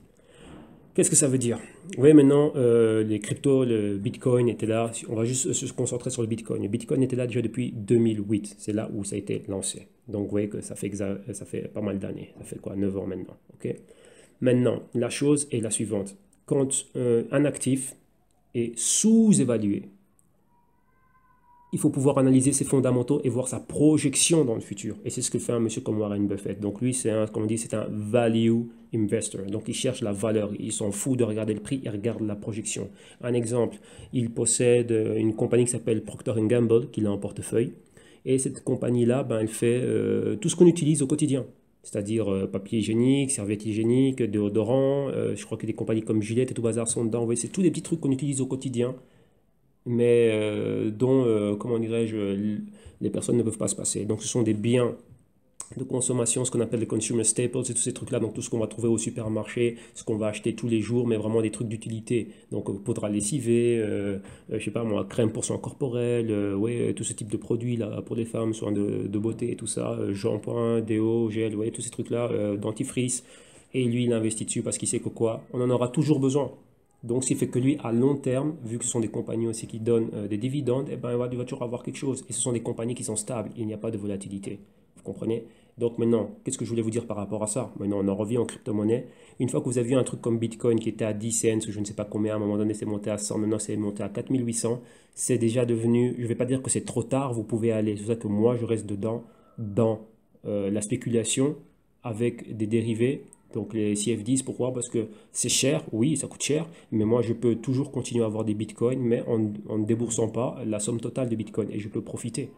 Qu'est-ce que ça veut dire? Vous voyez maintenant, les cryptos, le Bitcoin était là. On va juste se concentrer sur le Bitcoin. Le Bitcoin était là déjà depuis 2008. C'est là où ça a été lancé. Donc vous voyez que ça fait pas mal d'années. Ça fait quoi? 9 ans maintenant. Okay. Maintenant, la chose est la suivante. Quand un actif est sous-évalué, il faut pouvoir analyser ses fondamentaux et voir sa projection dans le futur. Et c'est ce que fait un monsieur comme Warren Buffett. Donc lui, comme on dit, c'est un value investor. Donc il cherche la valeur. Il s'en fout de regarder le prix, il regarde la projection. Un exemple, il possède une compagnie qui s'appelle Procter & Gamble, qu'il a en portefeuille. Et cette compagnie-là, elle fait tout ce qu'on utilise au quotidien. C'est-à-dire papier hygiénique, serviette hygiénique, déodorant. Je crois que des compagnies comme Gillette et tout bazar sont dedans. Vous voyez, c'est tous des petits trucs qu'on utilise au quotidien, mais dont, comment dirais-je, les personnes ne peuvent pas se passer. Donc ce sont des biens de consommation, ce qu'on appelle les consumer staples, et tous ces trucs-là, donc tout ce qu'on va trouver au supermarché, ce qu'on va acheter tous les jours, mais vraiment des trucs d'utilité. Donc poudre à lessiver, je sais pas moi, crème pour soin corporel, ouais, tout ce type de produits là pour les femmes, soins de beauté et tout ça, shampoing, déo, gel, ouais, tous ces trucs-là, dentifrice. Et lui, il investit dessus parce qu'il sait que quoi, on en aura toujours besoin. Donc, ce qui fait que lui, à long terme, vu que ce sont des compagnies aussi qui donnent des dividendes, eh ben, il va toujours avoir quelque chose. Et ce sont des compagnies qui sont stables. Il n'y a pas de volatilité. Vous comprenez? Donc maintenant, qu'est-ce que je voulais vous dire par rapport à ça? Maintenant, on en revient en crypto-monnaie. Une fois que vous avez vu un truc comme Bitcoin qui était à 10 cents, ou je ne sais pas combien, à un moment donné, c'est monté à 100, maintenant c'est monté à 4800, c'est déjà devenu, je ne vais pas dire que c'est trop tard, vous pouvez aller. C'est pour ça que moi, je reste dedans, dans la spéculation avec des dérivés. Donc les CFDs, pourquoi? Parce que c'est cher, oui, ça coûte cher, mais moi je peux toujours continuer à avoir des bitcoins, mais en ne déboursant pas la somme totale de bitcoin. Et je peux profiter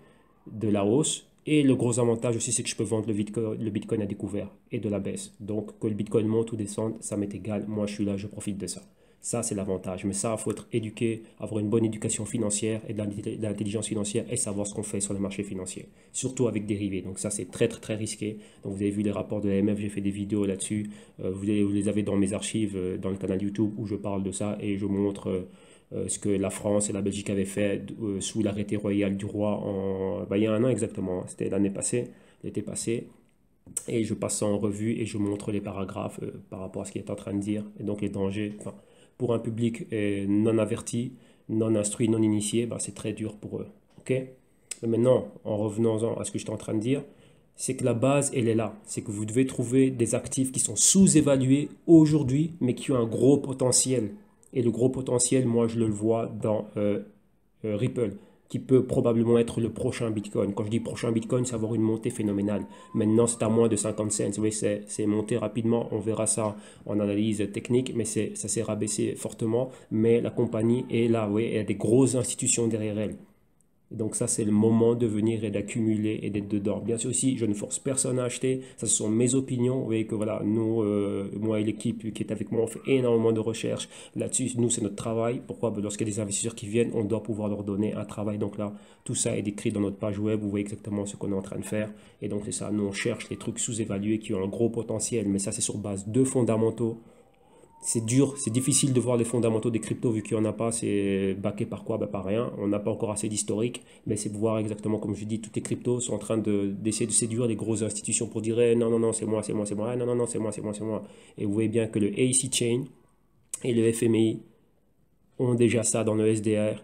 de la hausse. Et le gros avantage aussi, c'est que je peux vendre le bitcoin à découvert et de la baisse. Donc que le bitcoin monte ou descende, ça m'est égal. Moi je suis là, je profite de ça. Ça, c'est l'avantage. Mais ça, il faut être éduqué, avoir une bonne éducation financière et de l'intelligence financière et savoir ce qu'on fait sur le marché financier. Surtout avec dérivés. Donc ça, c'est très, très, très risqué. Donc vous avez vu les rapports de l'AMF, j'ai fait des vidéos là-dessus. Vous les avez dans mes archives, dans le canal YouTube où je parle de ça et je montre ce que la France et la Belgique avaient fait sous l'arrêté royal du roi il y a un an exactement. C'était l'année passée, l'été passé. Et je passe ça en revue et je montre les paragraphes par rapport à ce qu'il est en train de dire et donc les dangers. Enfin, pour un public non averti, non instruit, non initié, bah, c'est très dur pour eux. Ok? Mais maintenant, en revenant à ce que j'étais en train de dire, c'est que la base, elle est là. C'est que vous devez trouver des actifs qui sont sous-évalués aujourd'hui, mais qui ont un gros potentiel. Et le gros potentiel, moi, je le vois dans Ripple, qui peut probablement être le prochain Bitcoin. Quand je dis prochain Bitcoin, c'est avoir une montée phénoménale. Maintenant, c'est à moins de 50 cents. Oui, c'est monté rapidement. On verra ça en analyse technique, mais ça s'est rabaissé fortement. Mais la compagnie est là, oui, il y a des grosses institutions derrière elle. Et donc ça, c'est le moment de venir et d'accumuler et d'être dedans. Bien sûr aussi, je ne force personne à acheter. Ça, ce sont mes opinions. Vous voyez que voilà, nous, moi et l'équipe qui est avec moi, on fait énormément de recherches là-dessus. Nous, c'est notre travail. Pourquoi? Ben, lorsqu'il y a des investisseurs qui viennent, on doit pouvoir leur donner un travail. Donc là, tout ça est décrit dans notre page web. Vous voyez exactement ce qu'on est en train de faire. Et donc c'est ça, nous, on cherche les trucs sous-évalués qui ont un gros potentiel. Mais ça, c'est sur base de fondamentaux. C'est dur, c'est difficile de voir les fondamentaux des cryptos vu qu'il n'y en a pas. C'est backé par quoi? Ben, par rien. On n'a pas encore assez d'historique, mais c'est de voir exactement, comme je dis, toutes les cryptos sont en train d'essayer de séduire les grosses institutions pour dire non, non, non, c'est moi, c'est moi, c'est moi. Ah, non, non, non, c'est moi, c'est moi, c'est moi. Et vous voyez bien que le AC Chain et le FMI ont déjà ça dans le SDR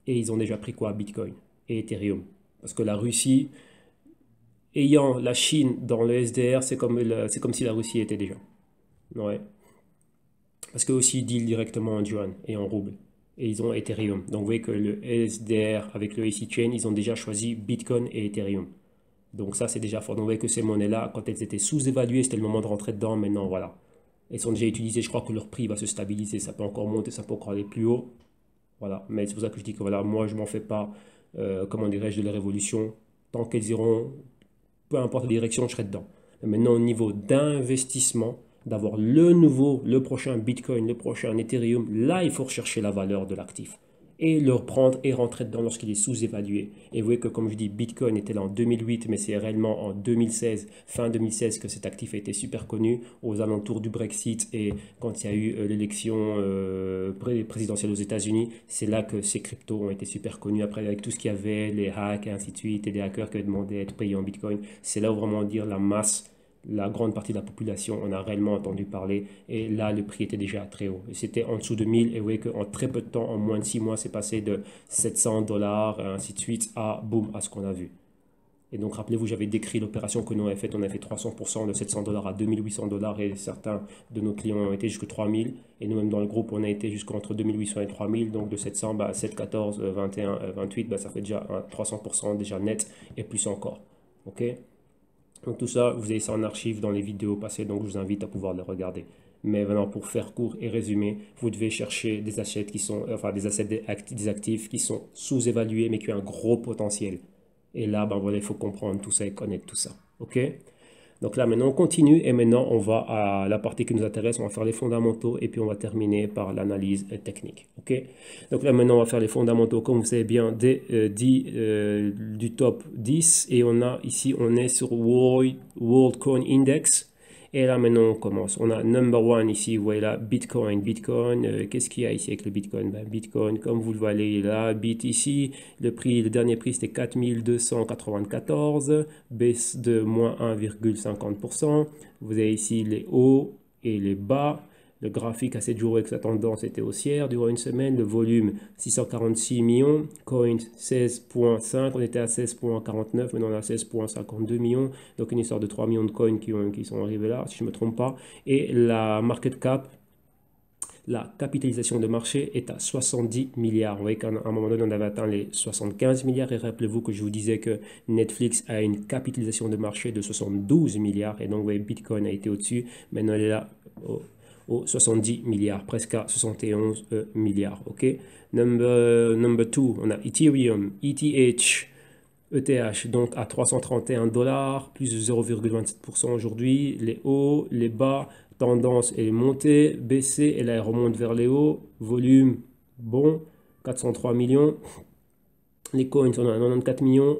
et ils ont déjà pris quoi? Bitcoin et Ethereum. Parce que la Russie, ayant la Chine dans le SDR, c'est comme si la Russie était déjà. Ouais. Parce qu'eux aussi, ils deal directement en yuan et en rouble. Et ils ont Ethereum. Donc vous voyez que le SDR avec le AC Chain, ils ont déjà choisi Bitcoin et Ethereum. Donc ça, c'est déjà fort. Donc vous voyez que ces monnaies-là, quand elles étaient sous-évaluées, c'était le moment de rentrer dedans. Maintenant, voilà. Elles sont déjà utilisées. Je crois que leur prix va se stabiliser. Ça peut encore monter, ça peut encore aller plus haut. Voilà. Mais c'est pour ça que je dis que voilà, moi, je m'en fais pas, comment dirais-je, de la révolution. Tant qu'elles iront, peu importe la direction, je serai dedans. Mais maintenant, au niveau d'investissement, d'avoir le nouveau, le prochain Bitcoin, le prochain Ethereum, là, il faut rechercher la valeur de l'actif et le reprendre et rentrer dedans lorsqu'il est sous-évalué. Et vous voyez que, comme je dis, Bitcoin était là en 2008, mais c'est réellement en 2016, fin 2016, que cet actif a été super connu, aux alentours du Brexit et quand il y a eu l'élection présidentielle aux États-Unis, c'est là que ces cryptos ont été super connus. Après, avec tout ce qu'il y avait, les hacks et ainsi de suite, et des hackers qui demandaient à être payés en Bitcoin, c'est là où vraiment dire la masse, la grande partie de la population en a réellement entendu parler et là le prix était déjà très haut. C'était en dessous de 1000 et vous voyez qu'en très peu de temps, en moins de 6 mois, c'est passé de 700 dollars et ainsi de suite à boum, à ce qu'on a vu. Et donc rappelez-vous, j'avais décrit l'opération que nous avons faite, on a fait 300% de 700 dollars à 2800 dollars et certains de nos clients ont été jusqu'à 3000 et nous-mêmes dans le groupe on a été jusqu'entre 2800 et 3000, donc de 700, 7, 14, 21, 28, ça fait déjà 300% déjà net et plus encore. Ok? Donc tout ça, vous avez ça en archive dans les vidéos passées, donc je vous invite à pouvoir les regarder. Mais maintenant, pour faire court et résumer, vous devez chercher des assets qui sont, enfin des assets, des actifs qui sont sous-évalués, mais qui ont un gros potentiel. Et là, ben voilà, il faut comprendre tout ça et connaître tout ça. Ok? Donc là, maintenant, on continue et maintenant, on va à la partie qui nous intéresse. On va faire les fondamentaux et puis on va terminer par l'analyse technique. OK? Donc là, maintenant, on va faire les fondamentaux, comme vous savez bien, du top 10. Et on a ici, on est sur World Coin Index. Et là, maintenant, on commence. On a number one ici, vous voyez là, Bitcoin. Bitcoin, qu'est-ce qu'il y a ici avec le Bitcoin? Ben, Bitcoin, comme vous le voyez là, Bit ici, le dernier prix, c'était 4294, baisse de moins 1,50%. Vous avez ici les hauts et les bas. Le graphique à 7 jours avec sa tendance était haussière durant une semaine. Le volume 646 millions. Coins 16,5. On était à 16,49. Maintenant on est à 16,52 millions. Donc une histoire de 3 millions de coins qui sont arrivés là, si je ne me trompe pas. Et la market cap, la capitalisation de marché est à 70 milliards. Vous voyez qu'à un moment donné, on avait atteint les 75 milliards. Et rappelez-vous que je vous disais que Netflix a une capitalisation de marché de 72 milliards. Et donc, vous voyez, Bitcoin a été au-dessus. Maintenant, elle est là aux 70 milliards, presque à 71 milliards. OK. Number two, on a Ethereum, ETH, donc à 331 $, plus de 0,27% aujourd'hui. Les hauts, les bas, tendance est montée, baissée, et là elle remonte vers les hauts. Volume, bon, 403 millions. Les coins, on a 94 millions.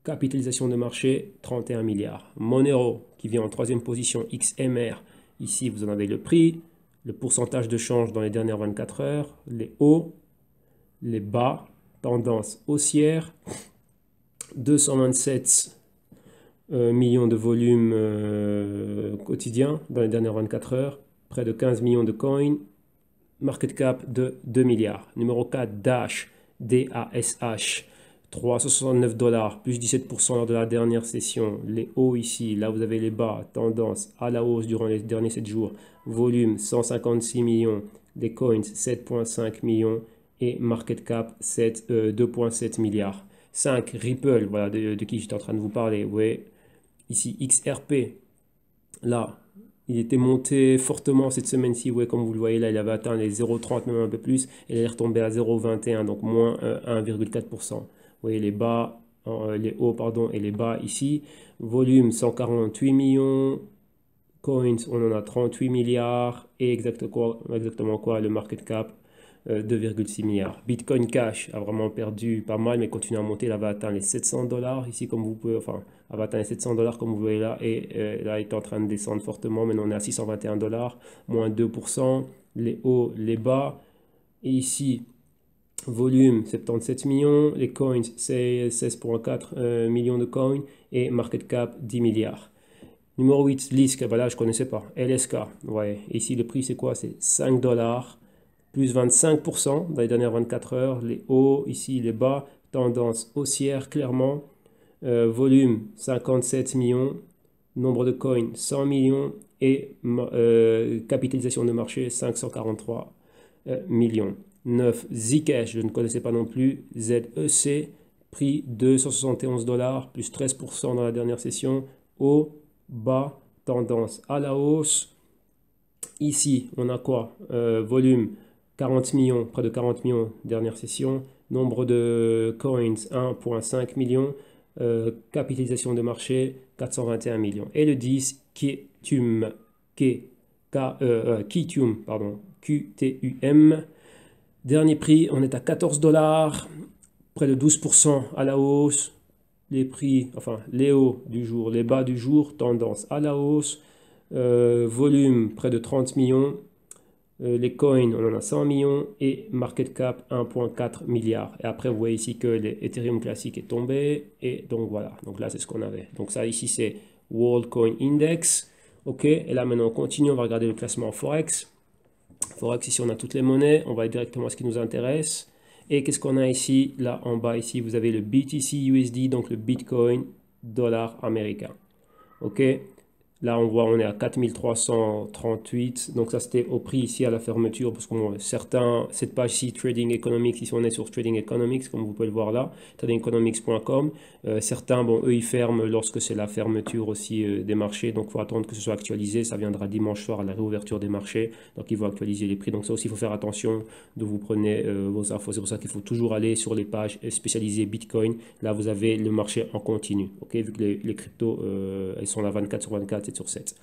Capitalisation de marché, 31 milliards. Monero, qui vient en troisième position, XMR. Ici, vous en avez le prix, le pourcentage de change dans les dernières 24 heures, les hauts, les bas, tendance haussière, 227 millions de volume quotidien dans les dernières 24 heures, près de 15 millions de coins, market cap de 2 milliards. Numéro 4, Dash, DASH, 369 $, plus 17% lors de la dernière session. Les hauts ici, là vous avez les bas, tendance à la hausse durant les derniers 7 jours. Volume 156 millions, des coins 7,5 millions et market cap 2,7 milliards. 5, Ripple, voilà de qui j'étais en train de vous parler. Ouais. Ici, XRP, là, il était monté fortement cette semaine-ci. Ouais, comme vous le voyez là, il avait atteint les 0,30, même un peu plus. Et il est retombé à 0,21, donc moins 1,4%. Vous voyez les bas, les hauts, pardon, et les bas ici. Volume 148 millions. Coins, on en a 38 milliards. Et exactement quoi, le market cap 2,6 milliards. Bitcoin Cash a vraiment perdu pas mal, mais continue à monter. Il avait atteint les 700 $, ici, comme vous pouvez, enfin, avait atteint les 700 $, comme vous voyez là, et là, il est en train de descendre fortement. Maintenant, on est à 621 $, moins 2%, les hauts, les bas. Et ici, volume 77 millions, les coins, c'est 16,4 millions de coins, et market cap 10 milliards. Numéro 8, LISC, voilà, je ne connaissais pas. LSK, ouais. Ici, le prix, c'est quoi? C'est 5 $. Plus 25% dans les dernières 24 heures. Les hauts, ici les bas, tendance haussière clairement. Volume 57 millions. Nombre de coins 100 millions. Et capitalisation de marché 543 millions. 9. Zcash, je ne connaissais pas non plus. ZEC, prix 271 $, plus 13% dans la dernière session. Haut, bas, tendance à la hausse. Ici, on a quoi? Volume 40 millions, près de 40 millions, dernière session. Nombre de coins, 1,5 million. Capitalisation de marché, 421 millions. Et le 10, Qtum, pardon, QTUM. Dernier prix, on est à 14 $, près de 12% à la hausse. Les prix, enfin les hauts du jour, les bas du jour, tendance à la hausse. Volume, près de 30 millions. Les coins, on en a 100 millions et market cap 1,4 milliard. Et après, vous voyez ici que l'Ethereum classique est tombé. Et donc voilà, donc là, c'est ce qu'on avait. Donc ça, ici, c'est World Coin Index. OK, et là, maintenant, on continue. On va regarder le classement Forex. Forex, ici, on a toutes les monnaies. On va aller directement à ce qui nous intéresse. Et qu'est-ce qu'on a ici? Là, en bas, ici, vous avez le BTC USD, donc le Bitcoin dollar américain. OK. Là, on voit, on est à 4338. Donc, ça, c'était au prix ici à la fermeture. Parce que cette page-ci, Trading Economics, ici, on est sur Trading Economics, comme vous pouvez le voir là, tradingeconomics.com. Certains, bon, eux, ils ferment lorsque c'est la fermeture aussi des marchés. Donc, il faut attendre que ce soit actualisé. Ça viendra dimanche soir à la réouverture des marchés. Donc, ils vont actualiser les prix. Donc, ça aussi, il faut faire attention d'où vous prenez vos infos. C'est pour ça qu'il faut toujours aller sur les pages spécialisées Bitcoin. Là, vous avez le marché en continu. Ok, vu que les cryptos, elles sont là 24 sur 24, 7 sur 7.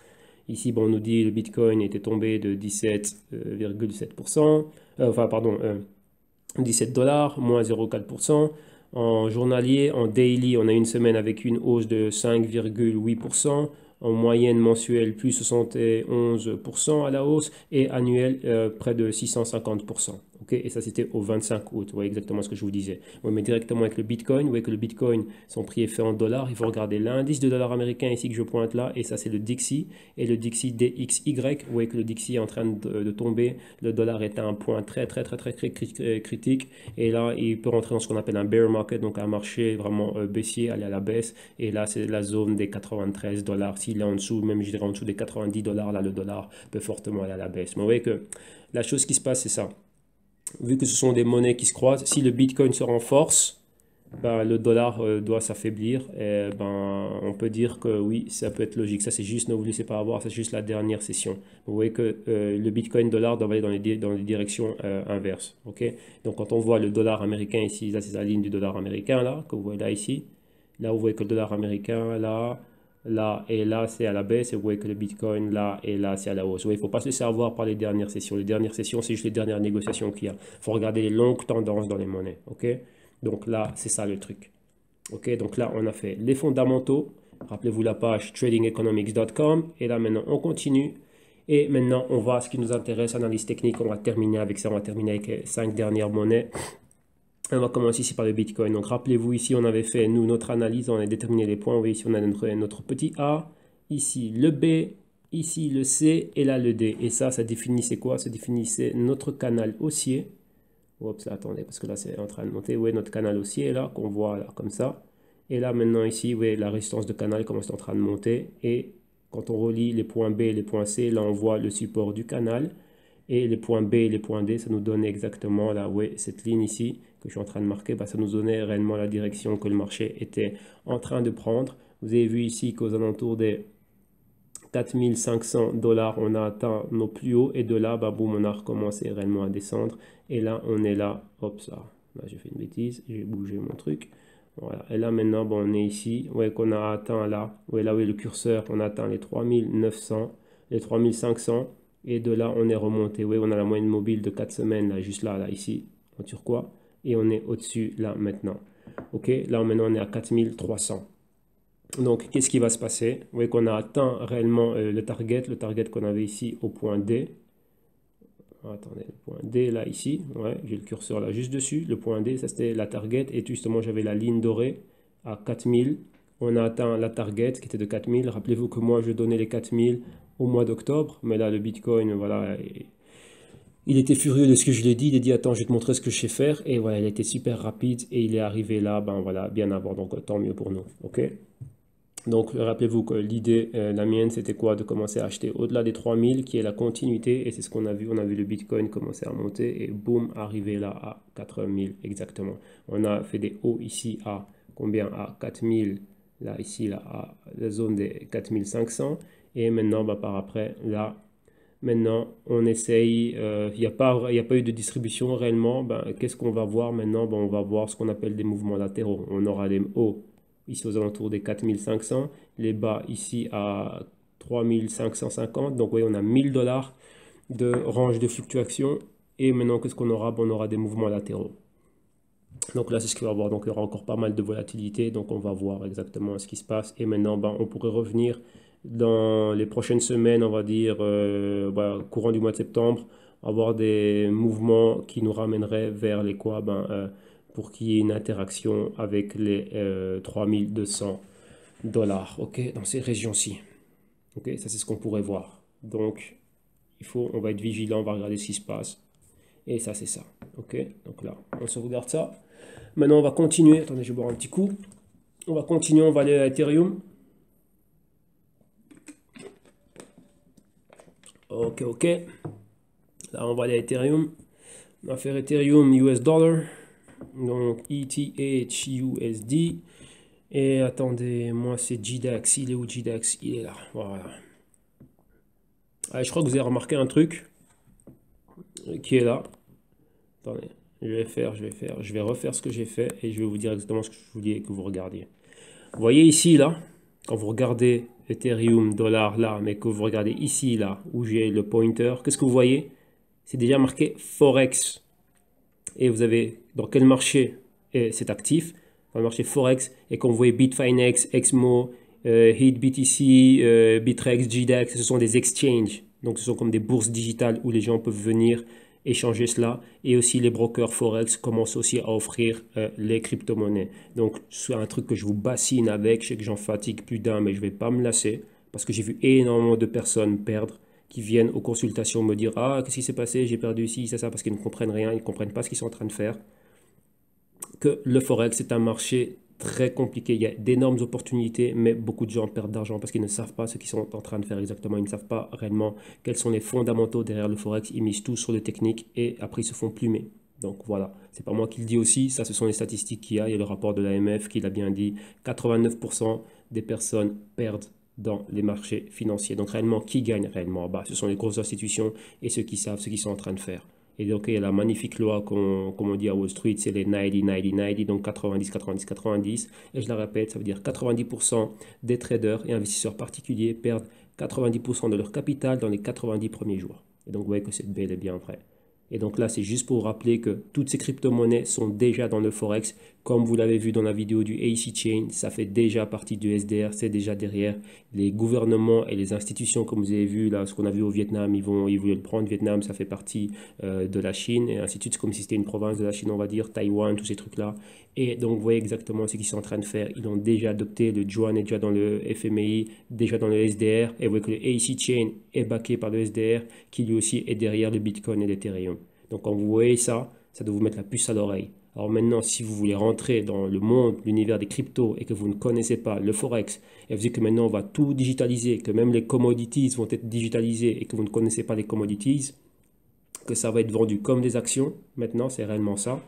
Ici, bon, on nous dit que le Bitcoin était tombé de 17,7%. Enfin, pardon, 17 dollars, moins 0,4%. En journalier, en daily, on a une semaine avec une hausse de 5,8%. En moyenne mensuelle, plus 71% à la hausse. Et annuel, près de 650%. Okay, et ça, c'était au 25 août. Vous voyez exactement ce que je vous disais. Oui, mais directement avec le Bitcoin, vous voyez que le Bitcoin, son prix est fait en dollars. Il faut regarder l'indice de dollar américain ici que je pointe là. Et ça, c'est le Dixie. Et le Dixie DXY, vous voyez que le Dixie est en train de tomber. Le dollar est à un point très critique. Et là, il peut rentrer dans ce qu'on appelle un bear market, donc un marché vraiment baissier, aller à la baisse. Et là, c'est la zone des 93 dollars. S'il est en dessous, même je dirais en dessous des 90 dollars, là, le dollar peut fortement aller à la baisse. Mais vous voyez que la chose qui se passe, c'est ça. Vu que ce sont des monnaies qui se croisent, si le Bitcoin se renforce, ben, le dollar doit s'affaiblir. Et ben, on peut dire que oui, ça peut être logique. Ça, c'est juste, ne vous laissez pas avoir, c'est juste la dernière session. Vous voyez que le Bitcoin dollar doit aller dans les directions inverses. Okay, donc, quand on voit le dollar américain ici, là, c'est la ligne du dollar américain, là, que vous voyez là, ici. Là, vous voyez que le dollar américain, là et là, c'est à la baisse. Et vous voyez que le Bitcoin, là et là, c'est à la hausse. Il ne faut pas se laisser avoir par les dernières sessions. Les dernières sessions, c'est juste les dernières négociations qu'il y a. Il faut regarder les longues tendances dans les monnaies. Ok, donc là, c'est ça le truc. Ok, donc là, on a fait les fondamentaux. Rappelez-vous la page tradingeconomics.com. Et là, maintenant, on continue. Et maintenant, on va à ce qui nous intéresse, analyse technique. On va terminer avec ça. On va terminer avec les 5 dernières monnaies. On va commencer ici par le Bitcoin. Donc rappelez-vous, ici on avait fait, nous, notre analyse, on a déterminé les points. Vous voyez, ici on a notre petit A, ici le B, ici le C et là le D. Et ça définissait quoi? Ça définissait notre canal haussier. Oups, attendez, parce que là c'est en train de monter. Oui, notre canal haussier là, qu'on voit là, comme ça. Et là maintenant ici, vous voyez, la résistance de canal commence en train de monter. Et quand on relie les points B et les points C, là on voit le support du canal. Et les points B et les points D, ça nous donne exactement là, ouais, cette ligne ici que je suis en train de marquer, bah, ça nous donnait réellement la direction que le marché était en train de prendre. Vous avez vu ici qu'aux alentours des 4500 dollars, on a atteint nos plus hauts et de là, bah, boum, on a recommencé réellement à descendre. Et là, on est là, hop, ça, là j'ai fait une bêtise, j'ai bougé mon truc. Voilà. Et là maintenant, bon, on est ici, ouais, qu'on a atteint là, ouais, là où est le curseur, on a atteint les 3900, les 3500. Et de là, on est remonté. Oui, on a la moyenne mobile de 4 semaines, là, juste là, ici, en turquois. Et on est au-dessus, là, maintenant. OK, là, maintenant, on est à 4300. Donc, qu'est-ce qui va se passer? Vous voyez qu'on a atteint réellement le target qu'on avait ici au point D. Attendez, le point D, là, ici. Ouais, j'ai le curseur là, juste dessus. Le point D, ça, c'était la target. Et justement, j'avais la ligne dorée à 4000. On a atteint la target qui était de 4000. Rappelez-vous que moi, je donnais les 4000 au mois d'octobre. Mais là, le Bitcoin, voilà, il était furieux de ce que je lui ai dit. Il a dit, attends, je vais te montrer ce que je sais faire. Et voilà, il a été super rapide. Et il est arrivé là, ben voilà, bien avant. Donc, tant mieux pour nous. OK? Donc, rappelez-vous que l'idée, la mienne, c'était quoi? De commencer à acheter au-delà des 3000, qui est la continuité. Et c'est ce qu'on a vu. On a vu le Bitcoin commencer à monter. Et boum, arriver là à 4000 exactement. On a fait des hauts ici à combien? À 4000. Là, ici, là, à la zone des 4500. Et maintenant, bah, par après, là, maintenant, on essaye. Il n'y a pas eu de distribution réellement. Ben, qu'est-ce qu'on va voir maintenant? Ben, on va voir ce qu'on appelle des mouvements latéraux. On aura les hauts ici aux alentours des 4500, les bas ici à 3550. Donc, oui, on a 1000 dollars de range de fluctuation. Et maintenant, qu'est-ce qu'on aura? Ben, on aura des mouvements latéraux. Donc là, c'est ce qu'il va y avoir. Donc, il y aura encore pas mal de volatilité. Donc, on va voir exactement ce qui se passe. Et maintenant, ben, on pourrait revenir dans les prochaines semaines, on va dire, courant du mois de septembre, avoir des mouvements qui nous ramèneraient vers les quoi? Pour qu'il y ait une interaction avec les 3200 dollars, ok, dans ces régions-ci. Ok, ça c'est ce qu'on pourrait voir. Donc, on va être vigilant, on va regarder ce qui se passe. Et ça, c'est ça. Ok, donc là, on sauvegarde ça. Maintenant, on va continuer. Attendez, je vais boire un petit coup. On va continuer, on va aller à Ethereum. Ok. Là, on va aller à Ethereum. On va faire Ethereum US dollar. Donc, ETH-USD. Et attendez, moi, c'est GDAX. Il est où GDAX? Il est là. Voilà. Allez, je crois que vous avez remarqué un truc qui est là. Attendez, je vais refaire ce que j'ai fait et je vais vous dire exactement ce que je voulais que vous regardiez. Vous voyez ici, là, quand vous regardez Ethereum, dollar, là, mais que vous regardez ici, là, où j'ai le pointer, qu'est-ce que vous voyez? C'est déjà marqué Forex. Et vous avez dans quel marché c'est actif? Dans le marché Forex. Et quand vous voyez Bitfinex, Exmo, HitBTC, Bitrex, GDAX, ce sont des exchanges. Donc ce sont comme des bourses digitales où les gens peuvent venir échanger cela. Et aussi les brokers Forex commencent aussi à offrir les crypto-monnaies. Donc c'est un truc que je vous bassine avec. Je sais que j'en fatigue plus d'un, mais je ne vais pas me lasser. Parce que j'ai vu énormément de personnes perdre, qui viennent aux consultations me dire ah, qu'est-ce qui s'est passé, j'ai perdu ici, ça, parce qu'ils ne comprennent rien, ils ne comprennent pas ce qu'ils sont en train de faire. Que le Forex est un marché très compliqué, il y a d'énormes opportunités, mais beaucoup de gens perdent d'argent parce qu'ils ne savent pas ce qu'ils sont en train de faire exactement, ils ne savent pas réellement quels sont les fondamentaux derrière le Forex, ils misent tout sur les techniques et après ils se font plumer. Donc voilà, c'est pas moi qui le dis aussi, ça ce sont les statistiques qu'il y a, il y a le rapport de l'AMF qui l'a bien dit, 89% des personnes perdent dans les marchés financiers. Donc réellement, qui gagne réellement? Bah, ce sont les grosses institutions et ceux qui savent ce qu'ils sont en train de faire. Et donc, il y a la magnifique loi qu'on dit à Wall Street, c'est les 90-90-90, donc 90-90-90. Et je la répète, ça veut dire 90% des traders et investisseurs particuliers perdent 90% de leur capital dans les 90 premiers jours. Et donc, vous voyez que c'est bel et bien vrai. Et donc là, c'est juste pour vous rappeler que toutes ces crypto-monnaies sont déjà dans le Forex. Comme vous l'avez vu dans la vidéo du AC Chain, ça fait déjà partie du SDR, c'est déjà derrière. Les gouvernements et les institutions, comme vous avez vu, là, ce qu'on a vu au Vietnam, ils voulaient le prendre. Vietnam, ça fait partie de la Chine, et ainsi de suite. C'est comme si c'était une province de la Chine, on va dire, Taïwan, tous ces trucs-là. Et donc, vous voyez exactement ce qu'ils sont en train de faire. Ils ont déjà adopté, le Yuan est déjà dans le FMI, déjà dans le SDR. Et vous voyez que le AC Chain est backé par le SDR, qui lui aussi est derrière le Bitcoin et l'Ethereum. Donc, quand vous voyez ça, ça doit vous mettre la puce à l'oreille. Alors maintenant, si vous voulez rentrer dans le monde, l'univers des cryptos et que vous ne connaissez pas le Forex, et vous dites que maintenant on va tout digitaliser, que même les commodities vont être digitalisées et que vous ne connaissez pas les commodities, que ça va être vendu comme des actions, maintenant c'est réellement ça.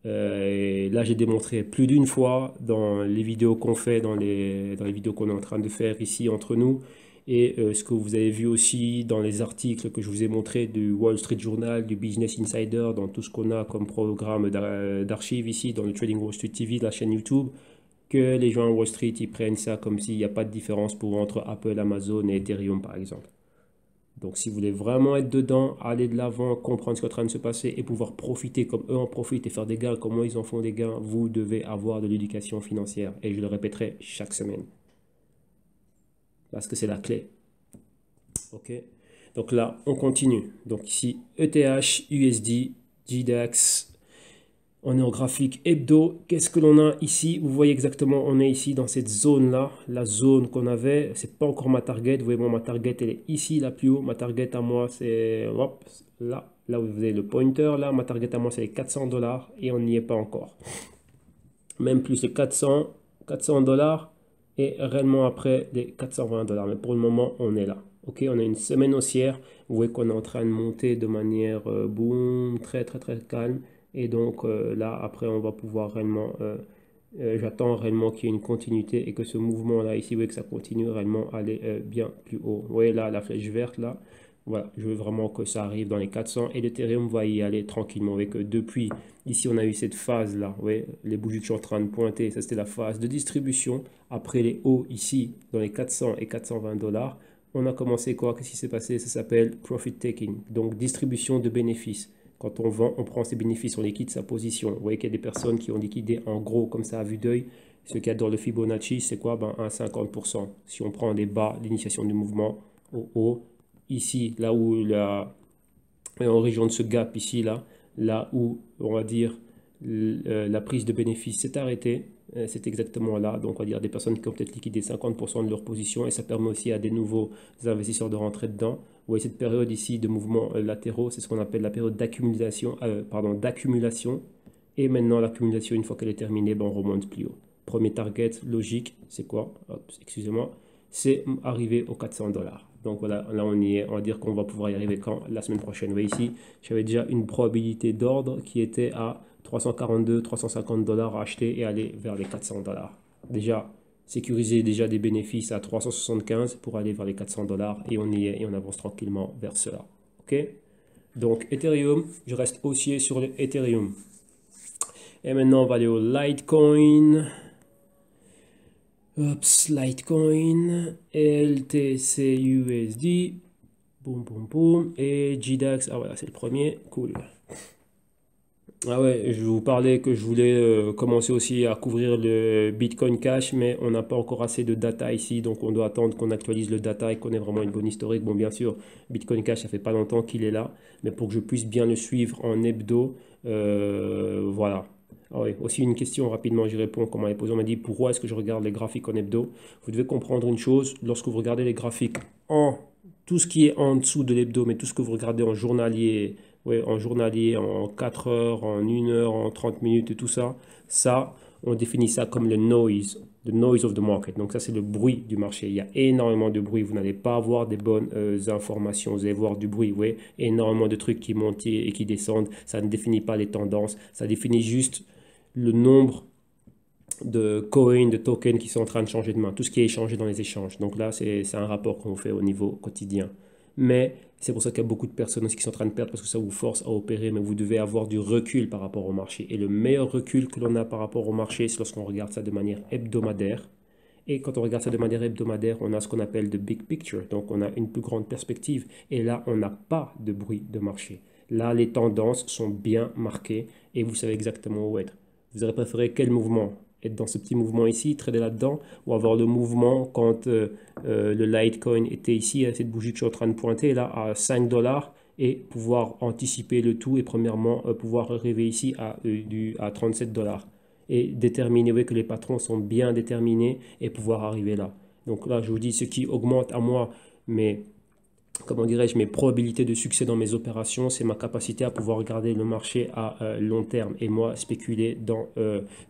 Et là, j'ai démontré plus d'une fois dans les vidéos qu'on fait, dans les vidéos qu'on est en train de faire ici entre nous, et ce que vous avez vu aussi dans les articles que je vous ai montrés du Wall Street Journal, du Business Insider, dans tout ce qu'on a comme programme d'archives ici, dans le Trading Wall Street TV, la chaîne YouTube, que les gens à Wall Street, ils prennent ça comme s'il n'y a pas de différence entre Apple, Amazon et Ethereum, par exemple. Donc, si vous voulez vraiment être dedans, aller de l'avant, comprendre ce qui est en train de se passer et pouvoir profiter comme eux en profitent et faire des gains comme moi ils en font des gains, vous devez avoir de l'éducation financière. Et je le répéterai chaque semaine. Parce que c'est la clé. OK? Donc là, on continue. Donc ici, ETH, USD, GDAX. On est en graphique hebdo. Qu'est-ce que l'on a ici? Vous voyez exactement, on est ici dans cette zone-là. La zone qu'on avait, c'est pas encore ma target. Vous voyez, moi, ma target, elle est ici, là plus haut. Ma target à moi, c'est là où vous avez le pointer. Là, ma target à moi, c'est les 400 $ et on n'y est pas encore. Même plus les 400 $. Et réellement après les 420 $. Mais pour le moment, on est là. Ok, on a une semaine haussière. Vous voyez qu'on est en train de monter de manière boum, très très très calme. Et donc là, après, on va pouvoir réellement, j'attends réellement qu'il y ait une continuité et que ce mouvement-là, ici, vous voyez que ça continue réellement à aller bien plus haut. Vous voyez là, la flèche verte, là, voilà, je veux vraiment que ça arrive dans les 400 et l'Ethereum va y aller tranquillement. Vous voyez que depuis, ici, on a eu cette phase-là, vous voyez, les bougies qui sont en train de pointer, ça c'était la phase de distribution. Après les hauts, ici, dans les 400 et 420 $, on a commencé quoi? Qu'est-ce qui s'est passé? Ça s'appelle profit taking, donc distribution de bénéfices. Quand on vend, on prend ses bénéfices, on liquide sa position. Vous voyez qu'il y a des personnes qui ont liquidé en gros comme ça à vue d'œil. Ceux qui adorent le Fibonacci, c'est quoi? Ben, 1,50%. Si on prend les bas, l'initiation du mouvement au haut, ici, là où en région de ce gap ici, là où on va dire la prise de bénéfice s'est arrêtée, c'est exactement là. Donc on va dire des personnes qui ont peut-être liquidé 50% de leur position et ça permet aussi à des nouveaux investisseurs de rentrer dedans. Vous voyez cette période ici de mouvements latéraux, c'est ce qu'on appelle la période d'accumulation, et maintenant l'accumulation, une fois qu'elle est terminée, ben, on remonte plus haut. Premier target logique, c'est quoi? Excusez-moi, c'est arriver aux 400 $. Donc voilà, là on y est, on va dire qu'on va pouvoir y arriver quand? La semaine prochaine. Vous voyez ici, j'avais déjà une probabilité d'ordre qui était à 342, 350 dollars à acheter et aller vers les 400 dollars. Déjà, sécuriser déjà des bénéfices à 375 pour aller vers les 400 dollars et on y est et on avance tranquillement vers cela. Ok? Donc Ethereum, je reste haussier sur le Ethereum. Et maintenant, on va aller au Litecoin. Oups, Litecoin, LTC USD, boum boum boum, et GDAX, ah voilà, c'est le premier, cool. Ah ouais, je vous parlais que je voulais commencer aussi à couvrir le Bitcoin Cash, mais on n'a pas encore assez de data ici, donc on doit attendre qu'on actualise le data et qu'on ait vraiment une bonne historique. Bon, bien sûr, Bitcoin Cash, ça fait pas longtemps qu'il est là, mais pour que je puisse bien le suivre en hebdo, voilà. Ah oui, aussi une question rapidement, j'y réponds, comme on m'a posé, on m'a dit pourquoi est-ce que je regarde les graphiques en hebdo? Vous devez comprendre une chose, lorsque vous regardez les graphiques en tout ce qui est en dessous de l'hebdo, mais tout ce que vous regardez en journalier, ouais, en journalier, en 4 heures, en 1 heure, en 30 minutes et tout ça, ça, on définit ça comme le noise, the noise of the market. Donc ça, c'est le bruit du marché. Il y a énormément de bruit. Vous n'allez pas avoir des bonnes informations. Vous allez voir du bruit, ouais, énormément de trucs qui montent et qui descendent. Ça ne définit pas les tendances. Ça définit juste le nombre de coins, de tokens qui sont en train de changer de main, tout ce qui est échangé dans les échanges. Donc là, c'est un rapport qu'on fait au niveau quotidien. Mais c'est pour ça qu'il y a beaucoup de personnes aussi qui sont en train de perdre parce que ça vous force à opérer, mais vous devez avoir du recul par rapport au marché. Et le meilleur recul que l'on a par rapport au marché, c'est lorsqu'on regarde ça de manière hebdomadaire. Et quand on regarde ça de manière hebdomadaire, on a ce qu'on appelle the big picture. Donc on a une plus grande perspective. Et là, on n'a pas de bruit de marché. Là, les tendances sont bien marquées et vous savez exactement où être. Vous aurez préféré quel mouvement? Être dans ce petit mouvement ici, trader là-dedans, ou avoir le mouvement quand le Litecoin était ici, cette bougie que je suis en train de pointer là à 5 dollars, et pouvoir anticiper le tout et premièrement pouvoir arriver ici à 37 dollars. Et déterminer, oui, que les patrons sont bien déterminés et pouvoir arriver là. Donc là, je vous dis, ce qui augmente à moi mes comment dirais-je, mes probabilités de succès dans mes opérations, c'est ma capacité à pouvoir regarder le marché à long terme et moi spéculer dans,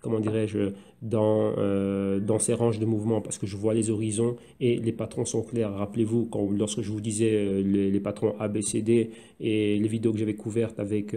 comment dirais-je, dans ces ranges de mouvements parce que je vois les horizons et les patrons sont clairs. Rappelez-vous, lorsque je vous disais les patrons A, B, C, D et les vidéos que j'avais couvertes avec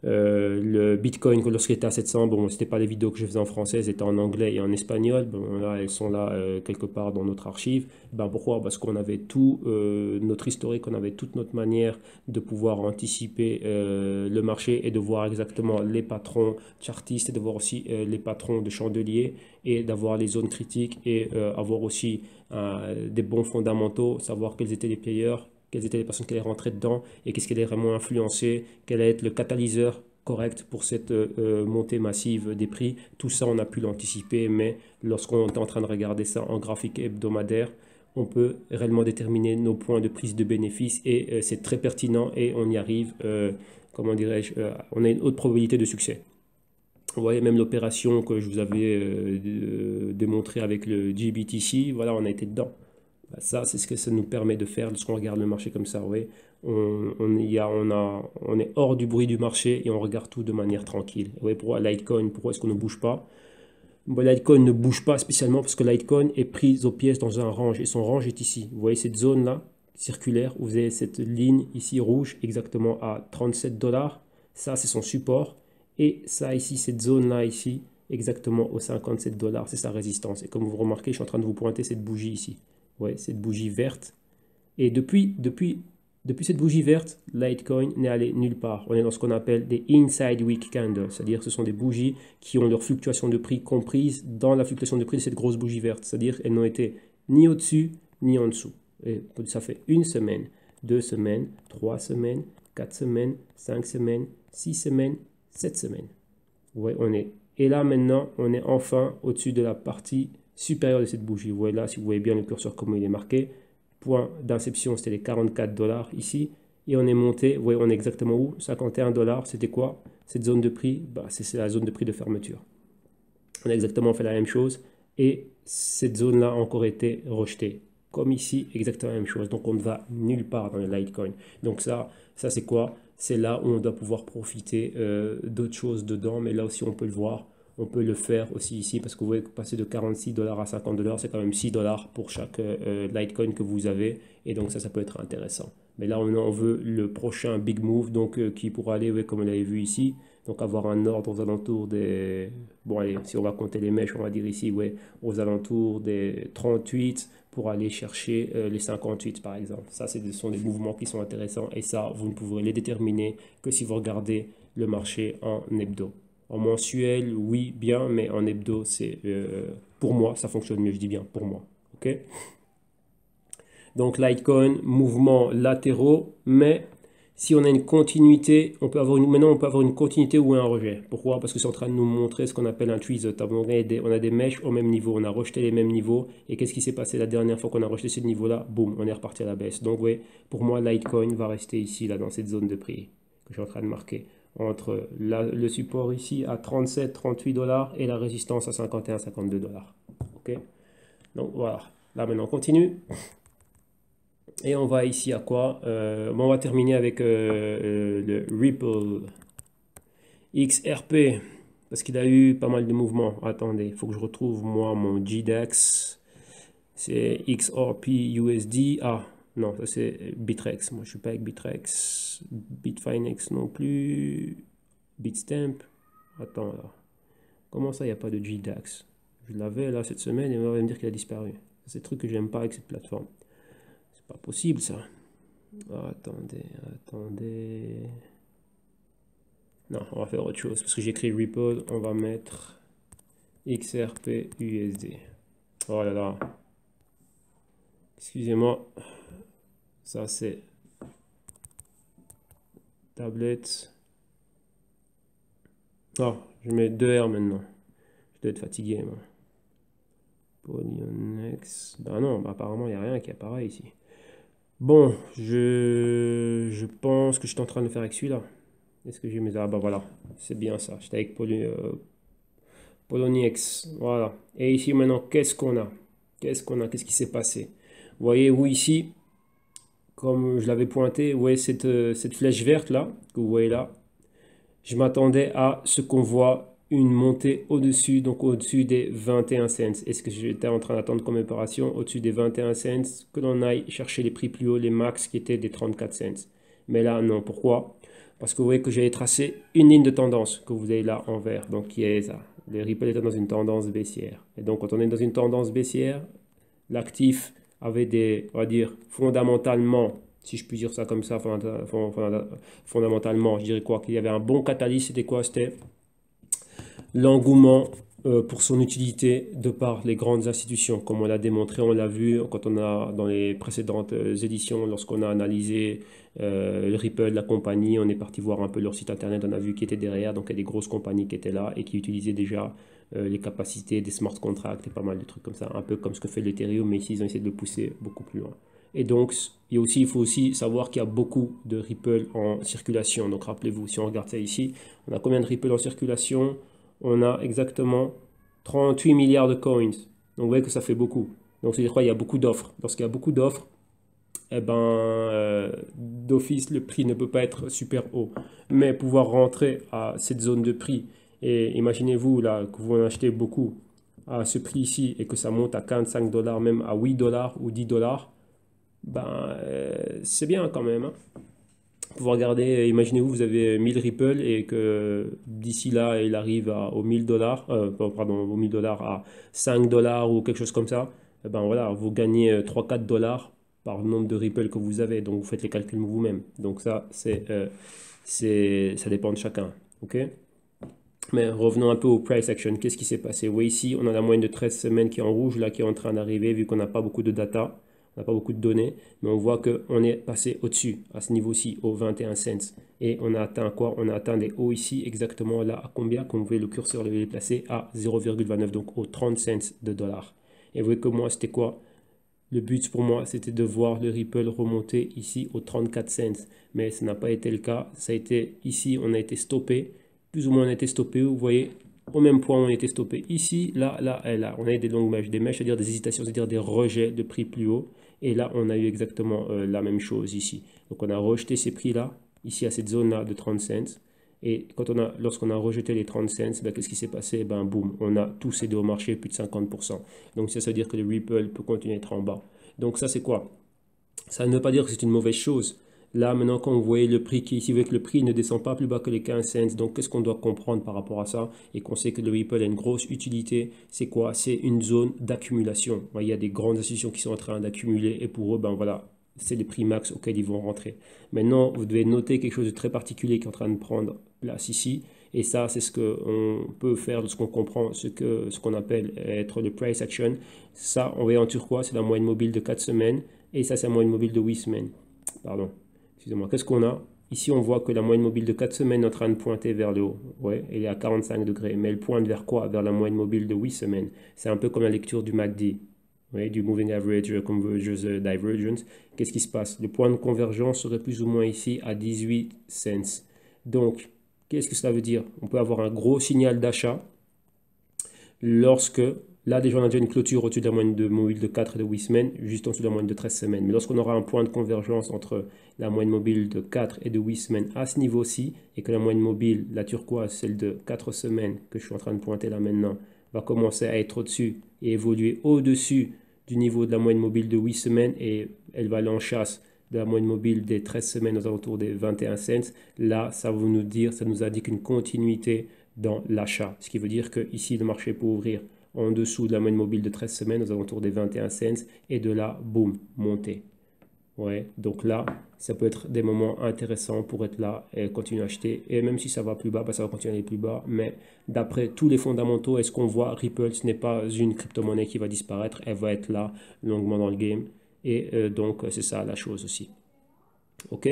le Bitcoin, lorsqu'il était à 700, bon, c'était pas les vidéos que je faisais en français, c'était en anglais et en espagnol. Bon, là, elles sont là quelque part dans notre archive. Ben, pourquoi? Parce qu'on avait tout notre historique, on avait toute notre manière de pouvoir anticiper le marché et de voir exactement les patrons chartistes et de voir aussi les patrons de chandeliers et d'avoir les zones critiques et avoir aussi des bons fondamentaux, savoir quels étaient les players, quelles étaient les personnes qui allaient rentrer dedans et qu'est-ce qui allait vraiment influencer, quel allait être le catalyseur correct pour cette montée massive des prix. Tout ça, on a pu l'anticiper, mais lorsqu'on est en train de regarder ça en graphique hebdomadaire, on peut réellement déterminer nos points de prise de bénéfice et c'est très pertinent et on y arrive, comment dirais-je, on a une haute probabilité de succès. Vous voyez même l'opération que je vous avais démontré avec le GBTC, voilà, on a été dedans. Bah, ça, c'est ce que ça nous permet de faire lorsqu'on regarde le marché comme ça. Oui. On est hors du bruit du marché et on regarde tout de manière tranquille. Oui, pourquoi Litecoin, pourquoi est-ce qu'on ne bouge pas? Bon, Litecoin ne bouge pas spécialement parce que Litecoin est prise aux pièces dans un range et son range est ici. Vous voyez cette zone-là circulaire, où vous avez cette ligne ici rouge exactement à 37 dollars. Ça, c'est son support. Et ça ici, cette zone-là ici, exactement aux 57 dollars, c'est sa résistance. Et comme vous remarquez, je suis en train de vous pointer cette bougie ici. Ouais, cette bougie verte. Et depuis cette bougie verte, Litecoin n'est allé nulle part. On est dans ce qu'on appelle des inside week candles, c'est-à-dire que ce sont des bougies qui ont leur fluctuation de prix comprise dans la fluctuation de prix de cette grosse bougie verte. C'est-à-dire qu'elles n'ont été ni au-dessus ni en dessous. Et ça fait 1 semaine, 2 semaines, 3 semaines, 4 semaines, 5 semaines, 6 semaines, 7 semaines. Ouais, et là maintenant, on est enfin au-dessus de la partie supérieure de cette bougie. Vous voyez là, si vous voyez bien le curseur comment il est marqué, point d'inception, c'était les 44 dollars ici. Et on est monté, vous voyez, on est exactement où? 51 dollars, c'était quoi? Cette zone de prix, bah, c'est la zone de prix de fermeture. On a exactement fait la même chose. Et cette zone-là a encore été rejetée. Comme ici, exactement la même chose. Donc on ne va nulle part dans le Litecoin. Donc ça c'est quoi? C'est là où on doit pouvoir profiter d'autres choses dedans. Mais là aussi, on peut le voir. On peut le faire aussi ici parce que vous voyez que passer de 46 $ à 50 $, c'est quand même 6 $ pour chaque Litecoin que vous avez. Et donc ça peut être intéressant. Mais là, on veut le prochain big move, donc qui pourra aller, ouais, comme on l'avait vu ici, donc avoir un ordre aux alentours des... Bon, allez, si on va compter les mèches, on va dire ici, ouais, aux alentours des 38 pour aller chercher les 58 par exemple. Ça, ce sont des mouvements qui sont intéressants et ça, vous ne pourrez les déterminer que si vous regardez le marché en hebdo. En mensuel, oui, bien, mais en hebdo, c'est pour moi, ça fonctionne mieux, je dis bien pour moi. Ok? Donc Litecoin, mouvements latéraux, mais si on a une continuité, maintenant on peut avoir une continuité ou un rejet. Pourquoi? Parce que c'est en train de nous montrer ce qu'on appelle un tweezer. On a des mèches au même niveau, on a rejeté les mêmes niveaux. Et qu'est-ce qui s'est passé la dernière fois qu'on a rejeté ce niveau-là? Boum, on est reparti à la baisse. Donc oui, pour moi, Litecoin va rester ici, là, dans cette zone de prix que je suis en train de marquer. Entre le support ici à 37, 38 $ et la résistance à 51, 52 $. Ok? Donc voilà. Là maintenant on continue. Et on va ici à quoi? Bon, on va terminer avec le Ripple XRP. Parce qu'il a eu pas mal de mouvements. Attendez, il faut que je retrouve moi mon GDAX. C'est XRP USD. Ah, non, ça c'est Bitrex. Moi je suis pas avec Bitrex. Bitfinex non plus. Bitstamp. Attends là. Comment ça, il n'y a pas de GDAX? Je l'avais là cette semaine et on va me dire qu'il a disparu. C'est le truc que j'aime pas avec cette plateforme. C'est pas possible ça. Ah, attendez. Non, on va faire autre chose. Parce que j'écris Ripple, on va mettre XRP USD. Oh là là. Excusez-moi. Ça c'est tablette. Oh, je mets 2 R maintenant. Je dois être fatigué, moi. Polynex. Ben non, apparemment, il n'y a rien qui apparaît ici. Bon, je pense que je suis en train de faire avec celui-là. Est-ce que j'ai mes... Ah bah voilà, c'est bien ça. J'étais avec Poloniex. Voilà. Et ici maintenant, qu'est-ce qu'on a? Qu'est-ce qui s'est passé? Vous voyez, vous ici, comme je l'avais pointé, vous voyez cette flèche verte là, que vous voyez là. Je m'attendais à ce qu'on voit une montée au-dessus, donc au-dessus des 21 cents. Est-ce que j'étais en train d'attendre comme opération au-dessus des 21 cents, que l'on aille chercher les prix plus hauts, les max qui étaient des 34 cents. Mais là, non. Pourquoi? Parce que vous voyez que j'avais tracé une ligne de tendance que vous avez là en vert, donc qui est ça. Les Ripple étaient dans une tendance baissière. Et donc, quand on est dans une tendance baissière, l'actif avait des, on va dire, fondamentalement, si je puis dire ça comme ça, fondamentalement, je dirais quoi? Qu'il y avait un bon catalyse, c'était quoi? C'était l'engouement pour son utilité de par les grandes institutions, comme on l'a démontré, on l'a vu quand on a dans les précédentes éditions, lorsqu'on a analysé le Ripple, la compagnie, on est parti voir un peu leur site internet, on a vu qui était derrière, donc il y a des grosses compagnies qui étaient là et qui utilisaient déjà les capacités des smart contracts et pas mal de trucs comme ça, un peu comme ce que fait l'Ethereum, mais ici ils ont essayé de le pousser beaucoup plus loin. Et donc, il faut aussi savoir qu'il y a beaucoup de Ripple en circulation. Donc rappelez-vous, si on regarde ça ici, on a combien de Ripple en circulation? On a exactement 38 milliards de coins. Donc vous voyez que ça fait beaucoup. Donc c'est-à-dire qu'il y a beaucoup d'offres. Lorsqu'il y a beaucoup d'offres, eh ben, d'office, le prix ne peut pas être super haut. Mais pouvoir rentrer à cette zone de prix, et imaginez-vous là que vous en achetez beaucoup à ce prix ici et que ça monte à 45 $, même à 8 $ ou 10 $, ben, c'est bien quand même. Hein. Pouvoir regarder, imaginez-vous, vous avez 1000 Ripple et que d'ici là, il arrive aux 1000 $, pardon, aux 1000 $ à 5 $ ou quelque chose comme ça, et ben voilà, vous gagnez 3-4 $ par le nombre de Ripple que vous avez. Donc vous faites les calculs vous-même. Donc ça, ça dépend de chacun. Ok? Mais revenons un peu au price action. Qu'est-ce qui s'est passé? Oui, ici, on a la moyenne de 13 semaines qui est en rouge, là, qui est en train d'arriver, vu qu'on n'a pas beaucoup de data. On n'a pas beaucoup de données, mais on voit qu'on est passé au-dessus, à ce niveau-ci, aux 21 cents. Et on a atteint quoi? On a atteint des hauts ici, exactement là, à combien? Comme vous voyez, le curseur le déplacer à 0,29, donc aux 30 cents de dollars. Et vous voyez que moi, c'était quoi? Le but pour moi, c'était de voir le Ripple remonter ici aux 34 cents. Mais ça n'a pas été le cas. Ça a été ici, on a été stoppé. Plus ou moins, on a été stoppé. Vous voyez, au même point, on a été stoppé. Ici, là, là et là. On a eu des longues mèches. Des mèches, c'est-à-dire des hésitations, c'est-à-dire des rejets de prix plus haut. Et là, on a eu exactement la même chose ici. Donc, on a rejeté ces prix-là, ici à cette zone-là de 30 cents. Et lorsqu'on a rejeté les 30 cents, ben, qu'est-ce qui s'est passé? Ben, boum, on a tous cédé au marché, plus de 50%. Donc ça veut dire que le Ripple peut continuer à être en bas. Donc ça, c'est quoi? Ça ne veut pas dire que c'est une mauvaise chose. Là, maintenant, quand vous voyez le prix qui est ici, vous voyez que le prix ne descend pas plus bas que les 15 cents. Donc, qu'est-ce qu'on doit comprendre par rapport à ça? Et qu'on sait que le Ripple a une grosse utilité. C'est quoi? C'est une zone d'accumulation. Il y a des grandes institutions qui sont en train d'accumuler et pour eux, ben voilà, c'est les prix max auxquels ils vont rentrer. Maintenant, vous devez noter quelque chose de très particulier qui est en train de prendre place ici. Et ça, c'est ce qu'on peut faire lorsqu'on comprend ce qu'on appelle être le price action. Ça, on voit en turquoise, c'est la moyenne mobile de 4 semaines. Et ça, c'est la moyenne mobile de 8 semaines. Pardon, excusez-moi. Qu'est-ce qu'on a? Ici, on voit que la moyenne mobile de 4 semaines est en train de pointer vers le haut. Ouais, elle est à 45 degrés. Mais elle pointe vers quoi? Vers la moyenne mobile de 8 semaines. C'est un peu comme la lecture du MACD. Ouais, du Moving Average Convergence Divergence. Qu'est-ce qui se passe? Le point de convergence serait plus ou moins ici à 18 cents. Donc, qu'est-ce que cela veut dire? On peut avoir un gros signal d'achat lorsque, là déjà on a déjà une clôture au-dessus de la moyenne de mobile de 4 et de 8 semaines, juste en dessous de la moyenne de 13 semaines. Mais lorsqu'on aura un point de convergence entre la moyenne mobile de 4 et de 8 semaines à ce niveau-ci, et que la moyenne mobile, la turquoise, celle de 4 semaines, que je suis en train de pointer là maintenant, va commencer à être au-dessus et évoluer au-dessus du niveau de la moyenne mobile de 8 semaines, et elle va aller en chasse de la moyenne mobile des 13 semaines aux alentours des 21 cents, là, ça nous indique une continuité dans l'achat. Ce qui veut dire que ici, le marché peut ouvrir en dessous de la moyenne mobile de 13 semaines aux alentours des 21 cents et de là, boum, monter. Ouais, donc là, ça peut être des moments intéressants pour être là et continuer à acheter. Et même si ça va plus bas, bah, ça va continuer à aller plus bas. Mais d'après tous les fondamentaux, est-ce qu'on voit Ripple, ce n'est pas une crypto-monnaie qui va disparaître, elle va être là longuement dans le game. Et donc, c'est ça la chose aussi. Ok?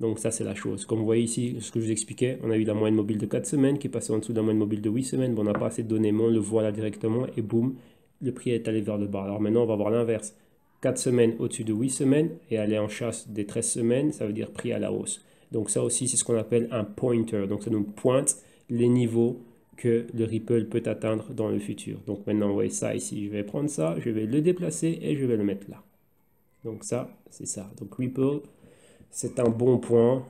Donc ça, c'est la chose. Comme vous voyez ici, ce que je vous expliquais, on a eu la moyenne mobile de 4 semaines qui est passée en dessous de la moyenne mobile de 8 semaines. Bon, on n'a pas assez de données, mais on le voit là directement et boum, le prix est allé vers le bas. Alors maintenant, on va voir l'inverse. 4 semaines au-dessus de 8 semaines et aller en chasse des 13 semaines, ça veut dire prix à la hausse. Donc ça aussi, c'est ce qu'on appelle un pointer. Donc ça nous pointe les niveaux que le Ripple peut atteindre dans le futur. Donc maintenant, vous voyez ça ici. Je vais prendre ça, je vais le déplacer et je vais le mettre là. Donc ça, c'est ça. Donc Ripple, c'est un bon point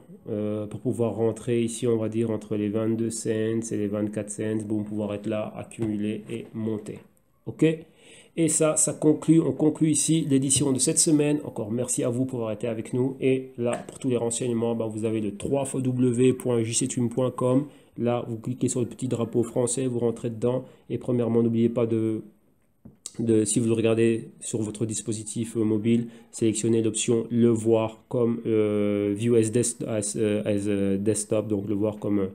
pour pouvoir rentrer ici, on va dire, entre les 22 cents et les 24 cents, pour pouvoir être là, accumuler et monter. OK? Et ça conclut, on conclut ici l'édition de cette semaine. Encore merci à vous pour avoir été avec nous. Et là, pour tous les renseignements, ben, vous avez le www.jctune.com. Là, vous cliquez sur le petit drapeau français, vous rentrez dedans. Et premièrement, n'oubliez pas si vous le regardez sur votre dispositif mobile, sélectionnez l'option le voir comme view as desktop, donc le voir comme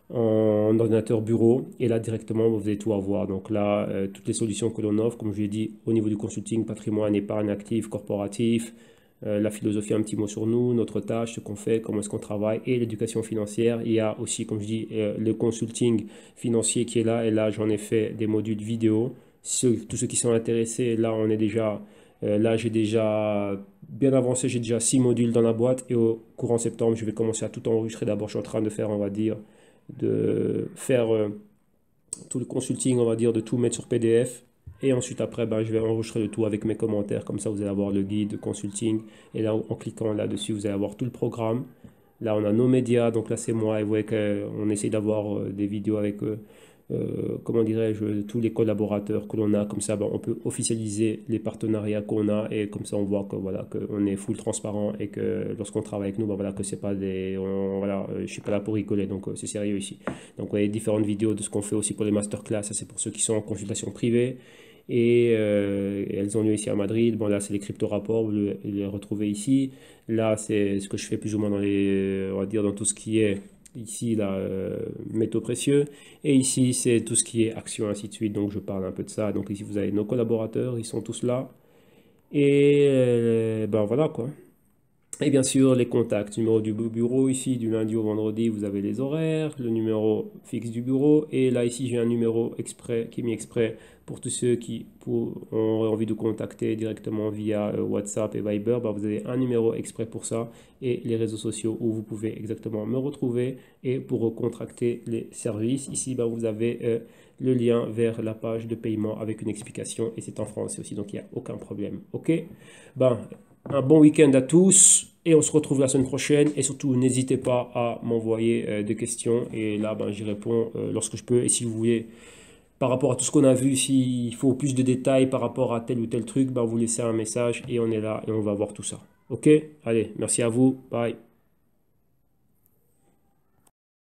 en ordinateur bureau, et là directement vous allez tout avoir. Donc là, toutes les solutions que l'on offre, comme je l'ai dit, au niveau du consulting, patrimoine, épargne active, corporatif, la philosophie, un petit mot sur nous, notre tâche, ce qu'on fait, comment est-ce qu'on travaille, et l'éducation financière. Il y a aussi, comme je dis, le consulting financier qui est là, et là j'en ai fait des modules vidéo. Tous ceux qui sont intéressés, là on est déjà, là j'ai déjà bien avancé, j'ai déjà 6 modules dans la boîte, et au courant septembre je vais commencer à tout enregistrer. D'abord je suis en train de faire, on va dire, tout le consulting, on va dire, de tout mettre sur PDF. Et ensuite, après, ben, je vais enregistrer le tout avec mes commentaires. Comme ça, vous allez avoir le guide de consulting. Et là, en cliquant là-dessus, vous allez avoir tout le programme. Là, on a nos médias. Donc là, c'est moi. Et vous voyez qu'on essaie d'avoir des vidéos avec comment dirais-je, tous les collaborateurs que l'on a. Comme ça, ben, on peut officialiser les partenariats qu'on a, et comme ça on voit que voilà, qu'on est full transparent, et que lorsqu'on travaille avec nous, ben, voilà, que c'est pas des, voilà, je suis pas là pour rigoler, donc c'est sérieux ici. Donc vous voyez différentes vidéos de ce qu'on fait aussi pour les masterclass. Ça, c'est pour ceux qui sont en consultation privée. Et elles ont lieu ici à Madrid. Bon, là, c'est les crypto-rapports, vous les retrouvez ici. Là, c'est ce que je fais plus ou moins dans on va dire, dans tout ce qui est ici, là, métaux précieux. Et ici, c'est tout ce qui est actions, ainsi de suite. Donc, je parle un peu de ça. Donc, ici, vous avez nos collaborateurs, ils sont tous là. Et ben voilà, quoi. Et bien sûr, les contacts, numéro du bureau ici, du lundi au vendredi, vous avez les horaires, le numéro fixe du bureau. Et là, ici, j'ai un numéro exprès qui est mis exprès pour tous ceux qui ont envie de contacter directement via WhatsApp et Viber. Bah, vous avez un numéro exprès pour ça, et les réseaux sociaux où vous pouvez exactement me retrouver. Et pour contracter les services, ici, bah, vous avez le lien vers la page de paiement avec une explication, et c'est en français aussi, donc il n'y a aucun problème. Ok? Ben, Un bon week-end à tous et on se retrouve la semaine prochaine. Et surtout, n'hésitez pas à m'envoyer des questions. Et là, ben, j'y réponds lorsque je peux. Et si vous voulez, par rapport à tout ce qu'on a vu, s'il faut plus de détails par rapport à tel ou tel truc, ben, vous laissez un message et on est là et on va voir tout ça. Ok? Allez, merci à vous. Bye.